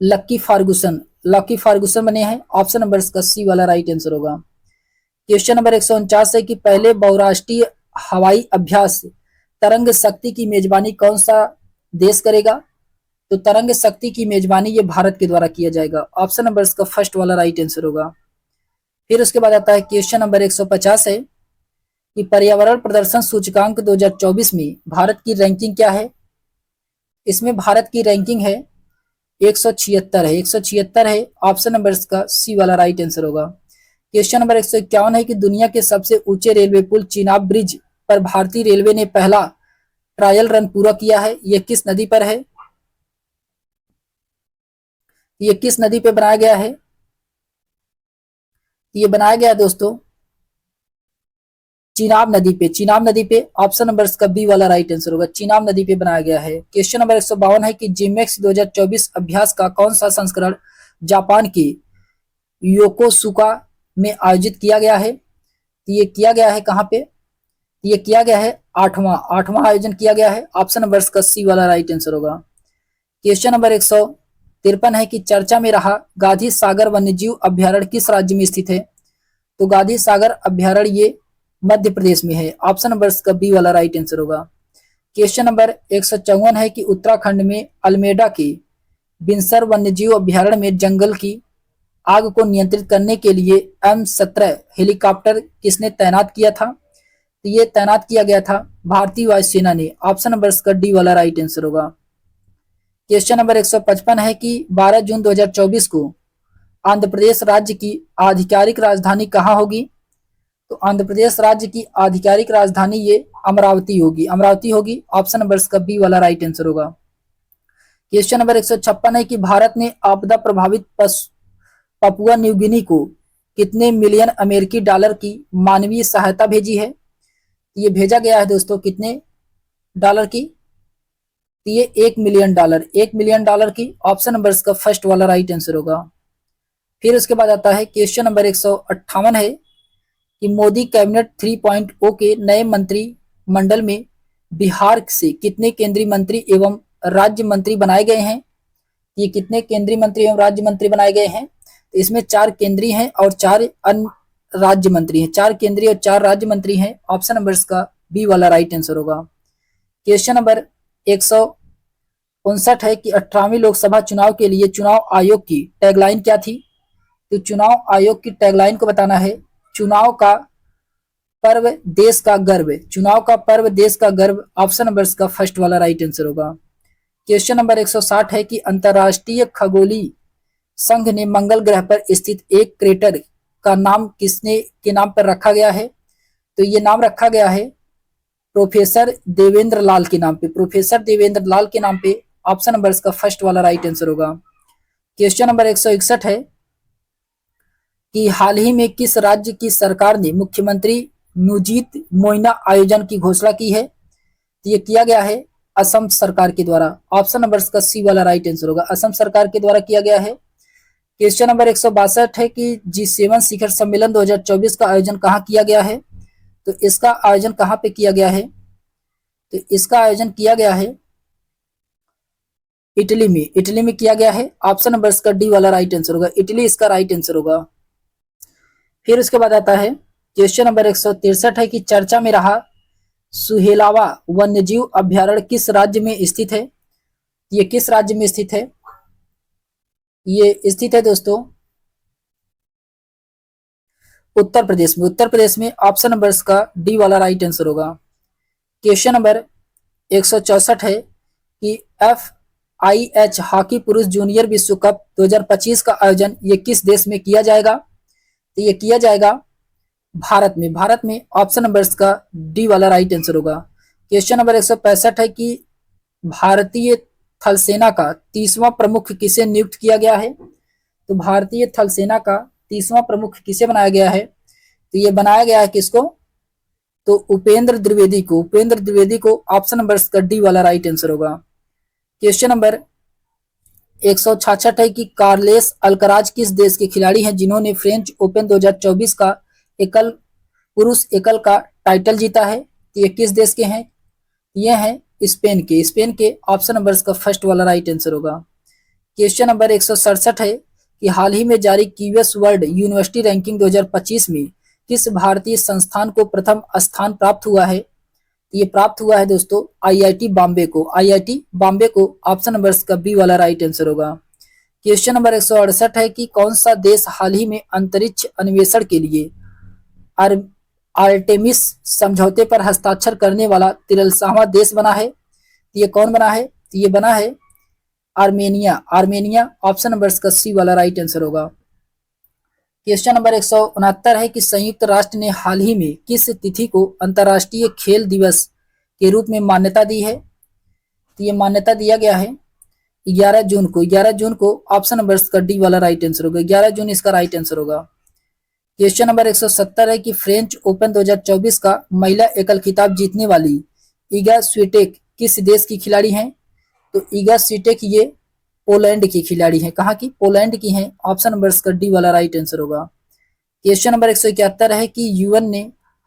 लक्की फार्गुसन बने हैं। ऑप्शन नंबर इसका सी वाला राइट आंसर होगा। क्वेश्चन नंबर 149 है कि पहले बहुराष्ट्रीय हवाई अभ्यास तरंग शक्ति की मेजबानी कौन सा देश करेगा? तो तरंग शक्ति की मेजबानी ये भारत के द्वारा किया जाएगा। ऑप्शन नंबर इसका फर्स्ट वाला राइट आंसर होगा। फिर उसके बाद आता है क्वेश्चन नंबर 150 है कि पर्यावरण प्रदर्शन सूचकांक 2024 में भारत की रैंकिंग क्या है? इसमें भारत की रैंकिंग है 176 है। ऑप्शन नंबर इसका सी वाला राइट आंसर होगा। क्वेश्चन नंबर 151 है कि दुनिया के सबसे ऊंचे रेलवे पुल चिनाब ब्रिज पर भारतीय रेलवे ने पहला ट्रायल रन पूरा किया है। यह किस नदी पर है? ये किस नदी पे बनाया गया है? ये बनाया गया दोस्तों चिनाब नदी पे। ऑप्शन नंबर इसका बी वाला राइट आंसर होगा। चिनाब नदी पे बनाया गया है। क्वेश्चन नंबर 152 है कि जिमेक्स 2024 अभ्यास का कौन सा संस्करण जापान के योकोसुका में आयोजित किया गया है? ये किया गया है कहाँ पे? ये किया गया है आठवां आयोजन किया गया है। ऑप्शन नंबर इसका सी वाला राइट आंसर होगा। क्वेश्चन नंबर 153 है कि चर्चा में रहा गांधी सागर वन्यजीव अभ्यारण्य किस राज्य में स्थित है? तो गांधी सागर अभ्यारण्य ये मध्य प्रदेश में है। ऑप्शन नंबर इसका बी वाला राइट आंसर होगा। क्वेश्चन नंबर 154 है कि उत्तराखंड में अल्मेडा के बिनसर वन्यजीव अभ्यारण्य में जंगल की आग को नियंत्रित करने के लिए M17 हेलीकॉप्टर किसने तैनात किया था? तो ये तैनात किया गया था भारतीय वायुसेना ने। ऑप्शन नंबर इसका डी वाला राइट आंसर होगा। क्वेश्चन नंबर 155 है कि 12 जून 2024 को आंध्र प्रदेश राज्य की आधिकारिक राजधानी कहाँ होगी? तो आंध्र प्रदेश राज्य की आधिकारिक राजधानी ये अमरावती होगी। ऑप्शन नंबर इसका बी वाला राइट आंसर होगा। क्वेश्चन नंबर 156 है कि भारत ने आपदा प्रभावित पपुआ न्यू गिनी को कितने मिलियन अमेरिकी डॉलर की मानवीय सहायता भेजी है? ये भेजा गया है दोस्तों कितने डॉलर की? ये $1 मिलियन, $1 मिलियन की। ऑप्शन नंबर इसका फर्स्ट वाला राइट आंसर होगा। फिर उसके बाद आता है क्वेश्चन नंबर 158 है कि मोदी कैबिनेट 3.0 के नए मंत्रिमंडल में बिहार से कितने केंद्रीय मंत्री एवं राज्य मंत्री बनाए गए हैं? ये कितने केंद्रीय मंत्री एवं राज्य मंत्री बनाए गए हैं? तो इसमें 4 केंद्रीय हैं और 4 अन्य राज्य मंत्री हैं। 4 केंद्रीय और 4 राज्य मंत्री हैं। ऑप्शन नंबर इसका बी वाला राइट आंसर होगा। क्वेश्चन नंबर 159 है कि 18वीं लोकसभा चुनाव के लिए चुनाव आयोग की टैगलाइन क्या थी? तो चुनाव आयोग की टैगलाइन को बताना है, चुनाव का पर्व देश का गर्व। चुनाव का पर्व देश का गर्व। ऑप्शन नंबर इसका फर्स्ट वाला राइट आंसर होगा। क्वेश्चन नंबर 160 है कि अंतरराष्ट्रीय खगोलीय संघ ने मंगल ग्रह पर स्थित एक क्रेटर का नाम किसने के नाम पर रखा गया है? तो ये नाम रखा गया है प्रोफेसर देवेंद्र लाल के नाम पे। प्रोफेसर देवेंद्र लाल के नाम पे। ऑप्शन नंबर इसका फर्स्ट वाला राइट आंसर होगा। क्वेश्चन नंबर 161 है कि हाल ही में किस राज्य की सरकार ने मुख्यमंत्री नुजीत मोइना आयोजन की घोषणा की है? तो ये किया गया है असम सरकार के द्वारा। ऑप्शन नंबर इसका सी वाला राइट आंसर होगा। असम सरकार के द्वारा किया गया है। क्वेश्चन नंबर 162 है कि G7 शिखर सम्मेलन 2024 का आयोजन कहाँ किया गया है? तो इसका आयोजन कहाँ पे किया गया है? तो इसका आयोजन किया गया है इटली में। इटली में किया गया है। ऑप्शन नंबर इसका डी वाला राइट आंसर होगा। इटली इसका राइट आंसर होगा। फिर उसके बाद आता है क्वेश्चन नंबर 163 है कि चर्चा में रहा सुहेलावा वन्यजीव अभ्यारण्य किस राज्य में स्थित है? ये किस राज्य में स्थित है? ये स्थित है दोस्तों उत्तर प्रदेश में। उत्तर प्रदेश में। ऑप्शन नंबर इसका डी वाला राइट आंसर होगा। क्वेश्चन नंबर 164 है कि FIH हॉकी पुरुष जूनियर विश्व कप 2025 का आयोजन ये किस देश में किया जाएगा? तो ये किया जाएगा भारत में। भारत में। ऑप्शन नंबर इसका डी वाला राइट आंसर होगा। क्वेश्चन नंबर 165 है कि भारतीय थल सेना का 30वां प्रमुख किसे नियुक्त किया गया है? तो भारतीय थल सेना का 30वां प्रमुख किसे बनाया गया है? तो ये बनाया गया है किसको? तो उपेंद्र द्विवेदी को। उपेंद्र द्विवेदी को। ऑप्शन नंबर इसका डी वाला राइट आंसर होगा। क्वेश्चन नंबर 166 है कि कार्लेस अल्कराज किस देश के खिलाड़ी हैं जिन्होंने फ्रेंच ओपन 2024 का पुरुष एकल का टाइटल जीता है? तो ये किस देश के हैं? ये हैं स्पेन के। स्पेन के। ऑप्शन नंबर इसका फर्स्ट वाला राइट आंसर होगा। क्वेश्चन नंबर 167 है कि हाल ही में जारी क्यूएस वर्ल्ड यूनिवर्सिटी रैंकिंग 2025 में किस भारतीय संस्थान को प्रथम स्थान प्राप्त हुआ है? ये प्राप्त हुआ है दोस्तों IIT बॉम्बे को। IIT बॉम्बे को। ऑप्शन नंबर इसका बी वाला राइट आंसर होगा। क्वेश्चन नंबर 168 है कि कौन सा देश हाल ही में अंतरिक्ष अन्वेषण के लिए आर्टेमिस समझौते पर हस्ताक्षर करने वाला 43वां देश बना है? ये कौन बना है? तो ये बना है आर्मेनिया। आर्मेनिया। ऑप्शन नंबर इसका सी वाला राइट आंसर होगा। क्वेश्चन नंबर 169 है कि संयुक्त राष्ट्र ने हाल ही में किस तिथि को अंतर्राष्ट्रीय खेल दिवस के रूप में मान्यता दी है? तो ये मान्यता दिया गया है 11 जून को। 11 जून को। ऑप्शन नंबर इसका डी वाला राइट आंसर होगा। 11 जून इसका राइट आंसर होगा। क्वेश्चन नंबर 170 है कि फ्रेंच ओपन 2024 का महिला एकल खिताब जीतने वाली इगा स्विटेक किस देश की खिलाड़ी हैं? तो इगा स्विटेक ये पोलैंड की खिलाड़ी हैं। कहाँ की? पोलैंड की हैं। ऑप्शन नंबर इसका डी वाला राइट आंसर होगा। क्वेश्चन नंबर 171 है कि यूएन ने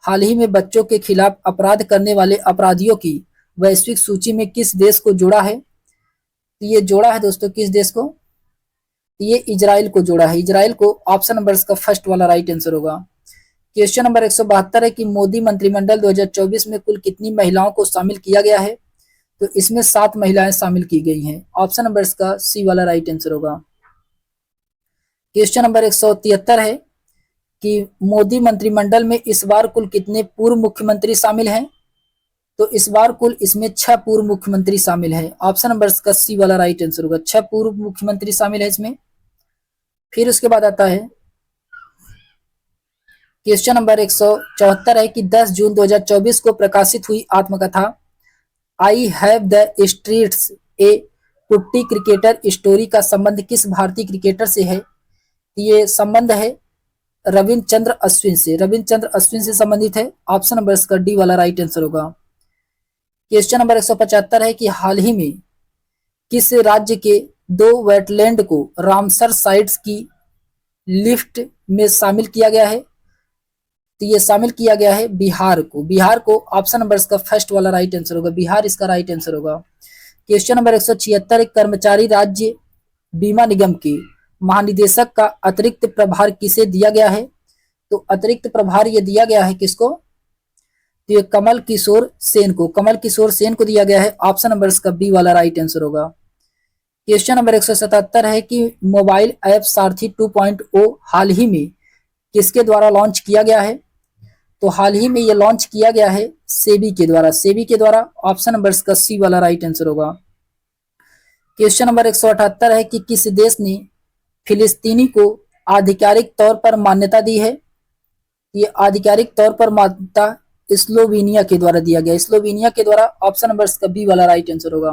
हाल ही में बच्चों के खिलाफ अपराध करने वाले अपराधियों की वैश्विक सूची में किस देश को जोड़ा है? तो ये जोड़ा है दोस्तों किस देश को? ये इजराइल को जोड़ा है। इजराइल को। ऑप्शन नंबर इसका फर्स्ट वाला राइट आंसर होगा। क्वेश्चन नंबर 172 है कि मोदी मंत्रिमंडल 2024 में कुल कितनी महिलाओं को शामिल किया गया है? तो इसमें 7 महिलाएं शामिल की गई हैं। ऑप्शन नंबर इसका सी वाला राइट आंसर होगा। क्वेश्चन नंबर 173 है कि मोदी मंत्रिमंडल में इस बार कुल कितने पूर्व मुख्यमंत्री शामिल हैं? तो इस बार कुल इसमें 6 पूर्व मुख्यमंत्री शामिल हैं। ऑप्शन नंबर इसका सी वाला राइट आंसर होगा। 6 पूर्व मुख्यमंत्री शामिल है इसमें। फिर उसके बाद आता है क्वेश्चन नंबर 174 है कि 10 जून 2024 को प्रकाशित हुई आत्मकथा आई हैव द स्ट्रीट्स ए कुट्टी क्रिकेटर स्टोरी का संबंध किस भारतीय क्रिकेटर से है? ये संबंध है रविंद्र चंद्र अश्विन से, रविंद्र चंद्र अश्विन से संबंधित है। ऑप्शन नंबर इसका डी वाला राइट आंसर होगा। क्वेश्चन नंबर 175 है कि हाल ही में किस राज्य के 2 वेटलैंड को रामसर साइट्स की लिस्ट में शामिल किया गया है? तो ये शामिल किया गया है बिहार को, बिहार को। ऑप्शन नंबर इसका फर्स्ट वाला राइट आंसर होगा, बिहार इसका राइट आंसर होगा। क्वेश्चन नंबर 176, कर्मचारी राज्य बीमा निगम के महानिदेशक का अतिरिक्त प्रभार किसे दिया गया है? तो अतिरिक्त प्रभार ये दिया गया है किसको? तो ये कमल किशोर सेन को, कमल किशोर सेन को दिया गया है। ऑप्शन नंबर इसका बी वाला राइट आंसर होगा। क्वेश्चन नंबर 177 है कि मोबाइल ऐप सारथी 2.0 हाल ही में किसके द्वारा लॉन्च किया गया है? तो हाल ही में ये लॉन्च किया गया है सेबी के द्वारा, सेबी के द्वारा। ऑप्शन नंबर इसका सी वाला राइट आंसर होगा। क्वेश्चन नंबर 178 है कि किस देश ने फिलिस्तीनी को आधिकारिक तौर पर मान्यता दी है? ये आधिकारिक तौर पर मान्यता स्लोवेनिया के द्वारा दिया गया, स्लोवेनिया के द्वारा। ऑप्शन नंबर इसका बी वाला राइट आंसर होगा।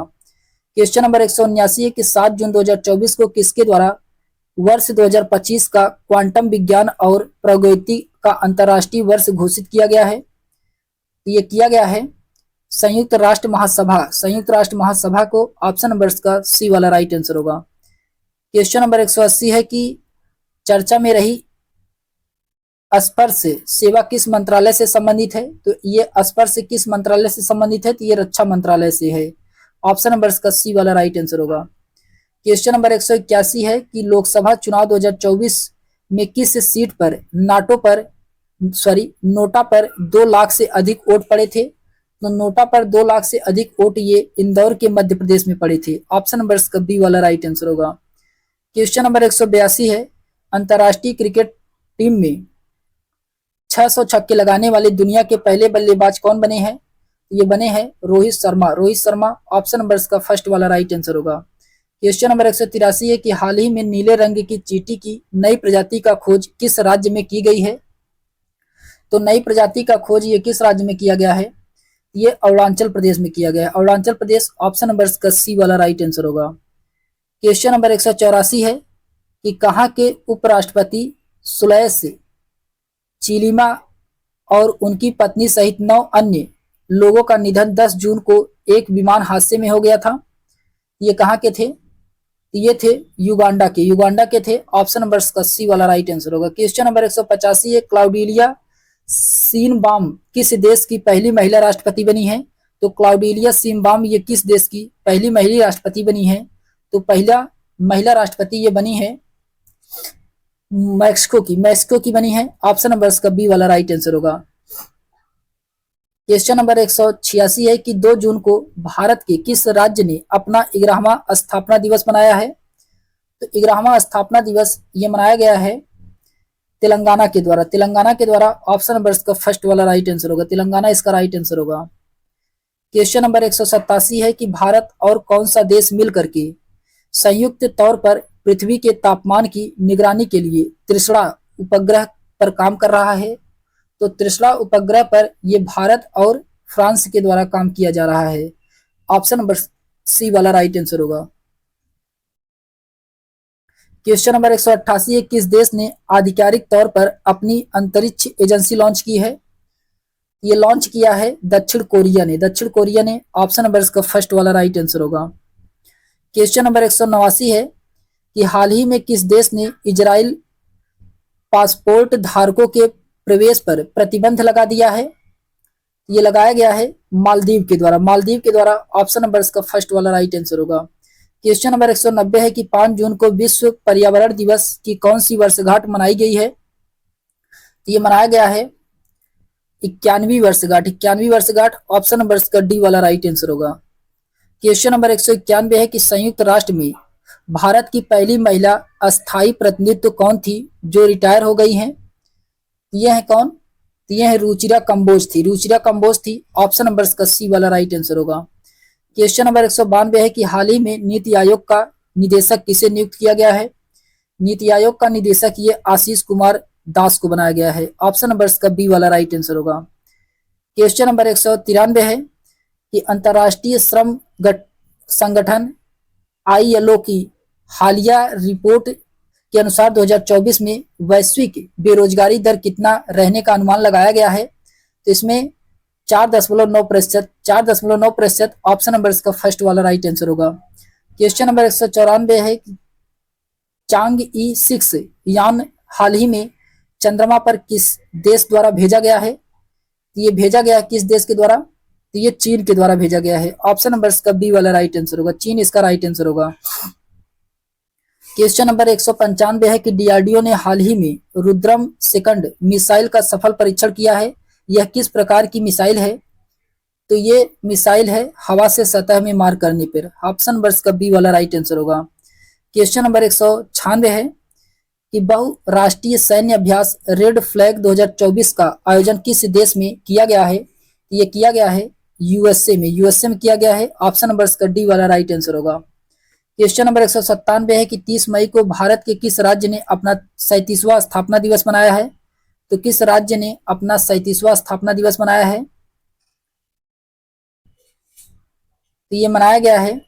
क्वेश्चन नंबर 179 है कि 7 जून 2024 को किसके द्वारा वर्ष 2025 का क्वांटम विज्ञान और प्रौद्योगिकी का अंतर्राष्ट्रीय वर्ष घोषित किया गया है? ये किया गया है संयुक्त राष्ट्र महासभा, संयुक्त राष्ट्र महासभा को। ऑप्शन नंबर इसका सी वाला राइट आंसर होगा। क्वेश्चन नंबर 180 है कि चर्चा में रही स्पर्श सेवा किस मंत्रालय से संबंधित है? तो ये स्पर्श किस मंत्रालय से संबंधित है? तो ये रक्षा मंत्रालय से है। ऑप्शन नंबर इसका सी वाला राइट आंसर होगा। क्वेश्चन नंबर 181 है कि लोकसभा चुनाव 2024 में किस सीट पर नोटा पर 2 लाख से अधिक वोट पड़े थे? तो नोटा पर 2 लाख से अधिक वोट ये इंदौर के मध्य प्रदेश में पड़े थे। ऑप्शन नंबर इसका बी वाला राइट आंसर होगा। क्वेश्चन नंबर 182 है अंतर्राष्ट्रीय क्रिकेट टीम में 600 छक्के लगाने वाले दुनिया के पहले बल्लेबाज कौन बने हैं? ये बने हैं रोहित शर्मा, रोहित शर्मा। ऑप्शन नंबर इसका फर्स्ट वाला राइट आंसर होगा। क्वेश्चन नंबर 183 है कि हाल ही में नीले रंग की चींटी की नई प्रजाति का खोज किस राज्य में की गई है? तो नई प्रजाति का खोज ये किस राज्य में किया गया है? ये अरुणाचल प्रदेश में किया गया है, अरुणाचल प्रदेश। ऑप्शन नंबर इसका सी वाला राइट आंसर होगा। क्वेश्चन नंबर 184 है कि कहाँ के उपराष्ट्रपति सुलैस चिलीमा और उनकी पत्नी सहित 9 अन्य लोगों का निधन 10 जून को एक विमान हादसे में हो गया था? ये कहाँ के थे? ये थे युगांडा के, युगांडा के थे। ऑप्शन नंबर इसका सी वाला राइट आंसर होगा। क्वेश्चन नंबर 185 है क्लाउडिलिया सीनबाम किस देश की पहली महिला राष्ट्रपति बनी है? तो क्लाउडिलिया सीनबाम ये किस देश की पहली महिला राष्ट्रपति बनी है? तो पहला महिला राष्ट्रपति ये बनी है मैक्सिको की, मैक्सिको की बनी है। ऑप्शन नंबर इसका बी वाला राइट आंसर होगा। क्वेश्चन नंबर 186 है कि 2 जून को भारत के किस राज्य ने अपना 11वां स्थापना दिवस मनाया है? तो 11वां स्थापना दिवस ये मनाया गया है तेलंगाना के द्वारा, तेलंगाना के द्वारा। ऑप्शन नंबर इसका फर्स्ट वाला राइट आंसर होगा, तेलंगाना इसका राइट आंसर होगा। क्वेश्चन नंबर 187 है कि भारत और कौन सा देश मिलकर के संयुक्त तौर पर पृथ्वी के तापमान की निगरानी के लिए त्रिशुरा उपग्रह पर काम कर रहा है? तो त्रिशुरा उपग्रह पर ये भारत और फ्रांस के द्वारा काम किया जा रहा है। ऑप्शन नंबर सी वाला राइट आंसर होगा। क्वेश्चन नंबर 188 है किस देश ने आधिकारिक तौर पर अपनी अंतरिक्ष एजेंसी लॉन्च की है? ये लॉन्च किया है दक्षिण कोरिया ने, दक्षिण कोरिया ने। ऑप्शन नंबर इसका फर्स्ट वाला राइट आंसर होगा। क्वेश्चन नंबर 189 है कि हाल ही में किस देश ने इजराइल पासपोर्ट धारकों के प्रवेश पर प्रतिबंध लगा दिया है? ये लगाया गया है मालदीव के द्वारा, मालदीव के द्वारा। ऑप्शन नंबर इसका फर्स्ट वाला राइट आंसर होगा। क्वेश्चन नंबर 190 है कि 5 जून को विश्व पर्यावरण दिवस की कौन सी वर्षगांठ मनाई गई है? ये मनाया गया है 91वीं वर्षगांठ, 91वीं वर्षगांठ। ऑप्शन नंबर इसका डी वाला राइट आंसर होगा। क्वेश्चन नंबर 191 है कि संयुक्त राष्ट्र में भारत की पहली महिला अस्थायी प्रतिनिधित्व कौन थी जो रिटायर हो गई हैं? ये है कौन? ये है रुचिरा कंबोज थी, रुचिरा कंबोज थी। ऑप्शन नंबर इसका सी वाला राइट आंसर होगा। क्वेश्चन नंबर 192 है कि हाल ही में नीति आयोग का निदेशक किसे नियुक्त किया गया है? नीति आयोग का निदेशक ये आशीष कुमार दास को बनाया गया है। ऑप्शन नंबर इसका बी वाला राइट आंसर होगा। क्वेश्चन नंबर 193 है कि अंतर्राष्ट्रीय श्रम संगठन ILO की हालिया रिपोर्ट के अनुसार 2024 में वैश्विक बेरोजगारी दर कितना रहने का अनुमान लगाया गया है? तो इसमें 4.9%, 4.9%। ऑप्शन नंबर इसका फर्स्ट वाला राइट आंसर होगा। क्वेश्चन नंबर 194 है कि चांग-ई 6 यान हाल ही में चंद्रमा पर किस देश द्वारा भेजा गया है? तो ये भेजा गया किस देश के द्वारा? तो ये चीन के द्वारा भेजा गया है। ऑप्शन नंबर इसका बी वाला राइट आंसर होगा, चीन इसका राइट आंसर होगा। क्वेश्चन नंबर 195 है कि डीआरडीओ ने हाल ही में रुद्रम सेकंड मिसाइल का सफल परीक्षण किया है। यह किस प्रकार की मिसाइल है? तो ये मिसाइल है हवा से सतह में मार करने पर। ऑप्शन नंबर इसका बी वाला राइट आंसर होगा। क्वेश्चन नंबर 196 है कि बहुराष्ट्रीय सैन्य अभ्यास रेड फ्लैग 2024 का आयोजन किस देश में किया गया है? ये किया गया है यूएसए में, यूएसए में किया गया है। ऑप्शन नंबर इसका डी वाला राइट आंसर होगा। क्वेश्चन नंबर 197 है कि 30 मई को भारत के किस राज्य ने अपना 37वां स्थापना दिवस मनाया है? तो किस राज्य ने अपना 37वां स्थापना दिवस मनाया है? तो ये मनाया गया है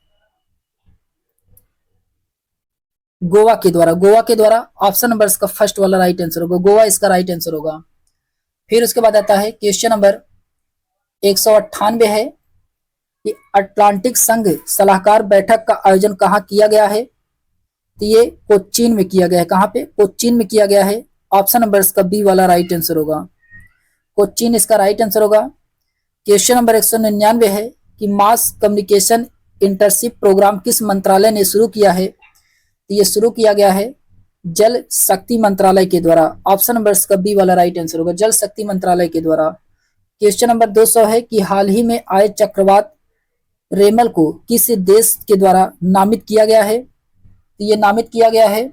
गोवा के द्वारा, गोवा के द्वारा। ऑप्शन नंबर इसका फर्स्ट वाला राइट आंसर होगा, गोवा इसका राइट आंसर होगा। फिर उसके बाद आता है क्वेश्चन नंबर 198 है कि अटलांटिक संघ सलाहकार बैठक का आयोजन कहाँ किया गया है? तो ये कोच्चिन में किया गया है। कहाँ पे? कोच्चिन में किया गया है। ऑप्शन नंबर इसका बी वाला राइट आंसर होगा, कोच्चिन इसका राइट आंसर होगा। क्वेश्चन नंबर 199 है कि मास कम्युनिकेशन इंटर्नशिप प्रोग्राम किस मंत्रालय ने शुरू किया है? तो ये शुरू किया गया है जल शक्ति मंत्रालय के द्वारा। ऑप्शन नंबर इसका बी वाला राइट आंसर होगा, जल शक्ति मंत्रालय के द्वारा। क्वेश्चन नंबर 200 है कि हाल ही में आए चक्रवात रेमल को किस देश के द्वारा नामित किया गया है? तो ये नामित किया गया है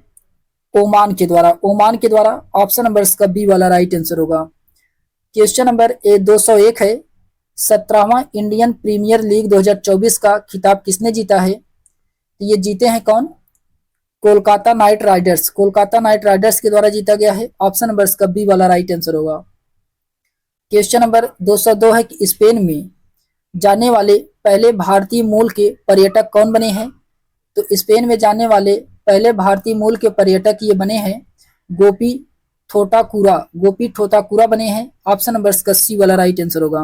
ओमान के द्वारा, ओमान के द्वारा। ऑप्शन नंबर इसका बी वाला राइट आंसर होगा। क्वेश्चन नंबर 201 है 17वां इंडियन प्रीमियर लीग 2024 का खिताब किसने जीता है? तो ये जीते हैं कौन? Kolkata night Riders, Kolkata night Riders के द्वारा जीता गया है। ऑप्शन नंबर इसका बी वाला राइट आंसर होगा। क्वेश्चन नंबर 202 है कि स्पेन में जाने वाले पहले भारतीय मूल के पर्यटक कौन बने हैं? तो स्पेन में जाने वाले पहले भारतीय मूल के पर्यटक ये बने हैं गोपी थोटाकुरा, गोपी थोटाकुरा बने हैं। ऑप्शन नंबर इसका सी वाला राइट आंसर होगा।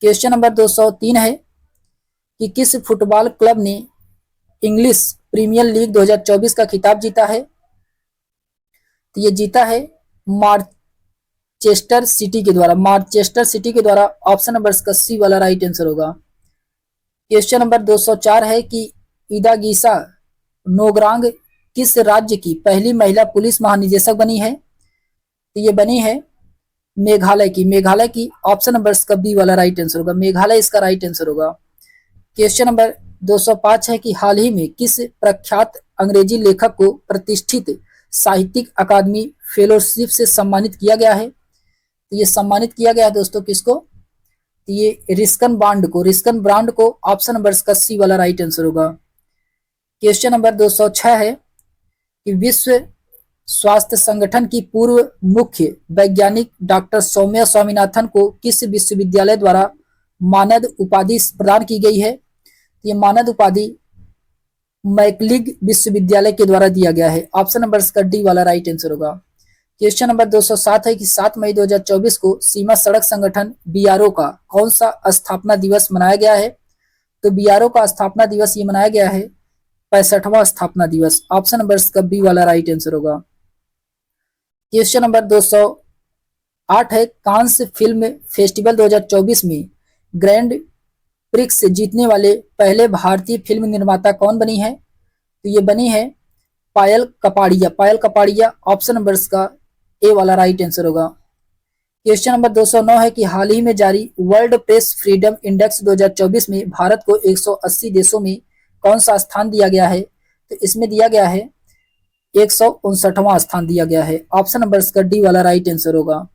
क्वेश्चन नंबर 203 है कि किस फुटबॉल क्लब ने इंग्लिश प्रीमियर लीग 2024 का खिताब जीता है? तो ये जीता है मानचेस्टर सिटी के द्वारा, मानचेस्टर सिटी के द्वारा। ऑप्शन नंबर इसका सी वाला राइट आंसर होगा। क्वेश्चन नंबर 204 है कि इदागीसा नोगरांग किस राज्य की पहली महिला पुलिस महानिदेशक बनी है? तो ये बनी है मेघालय की, मेघालय की। ऑप्शन नंबर इसका बी वाला राइट आंसर होगा, मेघालय इसका राइट आंसर होगा। क्वेश्चन नंबर 205 है कि हाल ही में किस प्रख्यात अंग्रेजी लेखक को प्रतिष्ठित साहित्यिक अकादमी फेलोशिप से सम्मानित किया गया है? तो ये सम्मानित किया गया है दोस्तों किसको? तो ये रिस्कन ब्रांड को, रिस्कन ब्रांड को। ऑप्शन नंबर इसका सी वाला राइट आंसर होगा। क्वेश्चन नंबर 206 है कि विश्व स्वास्थ्य संगठन की पूर्व मुख्य वैज्ञानिक डॉक्टर सौम्या स्वामीनाथन को किस विश्वविद्यालय द्वारा मानद उपाधि प्रदान की गई है? ये मानद उपाधि मैकलिग विश्वविद्यालय के द्वारा दिया गया है। ऑप्शन नंबर इसका डी वाला राइट आंसर होगा। क्वेश्चन नंबर 207 है कि 7 मई 2024 को सीमा सड़क संगठन बीआरओ का कौन सा स्थापना दिवस मनाया गया है? तो बीआरओ का स्थापना दिवस ये मनाया गया है 65वां स्थापना दिवस। ऑप्शन नंबर इसका बी वाला राइट आंसर होगा। क्वेश्चन नंबर 208 है कांस फिल्म फेस्टिवल 2024 में ग्रैंड प्रिक्स जीतने वाले पहले भारतीय फिल्म निर्माता कौन बनी है? तो ये बनी है पायल कपाड़िया, पायल कपाड़िया। ऑप्शन नंबर इसका ए वाला राइट आंसर होगा। क्वेश्चन नंबर 209 है कि हाल ही में जारी वर्ल्ड प्रेस फ्रीडम इंडेक्स 2024 में भारत को 180 देशों में कौन सा स्थान दिया गया है? तो इसमें दिया गया है 159वां स्थान दिया गया है। ऑप्शन नंबर इसका डी वाला राइट आंसर होगा।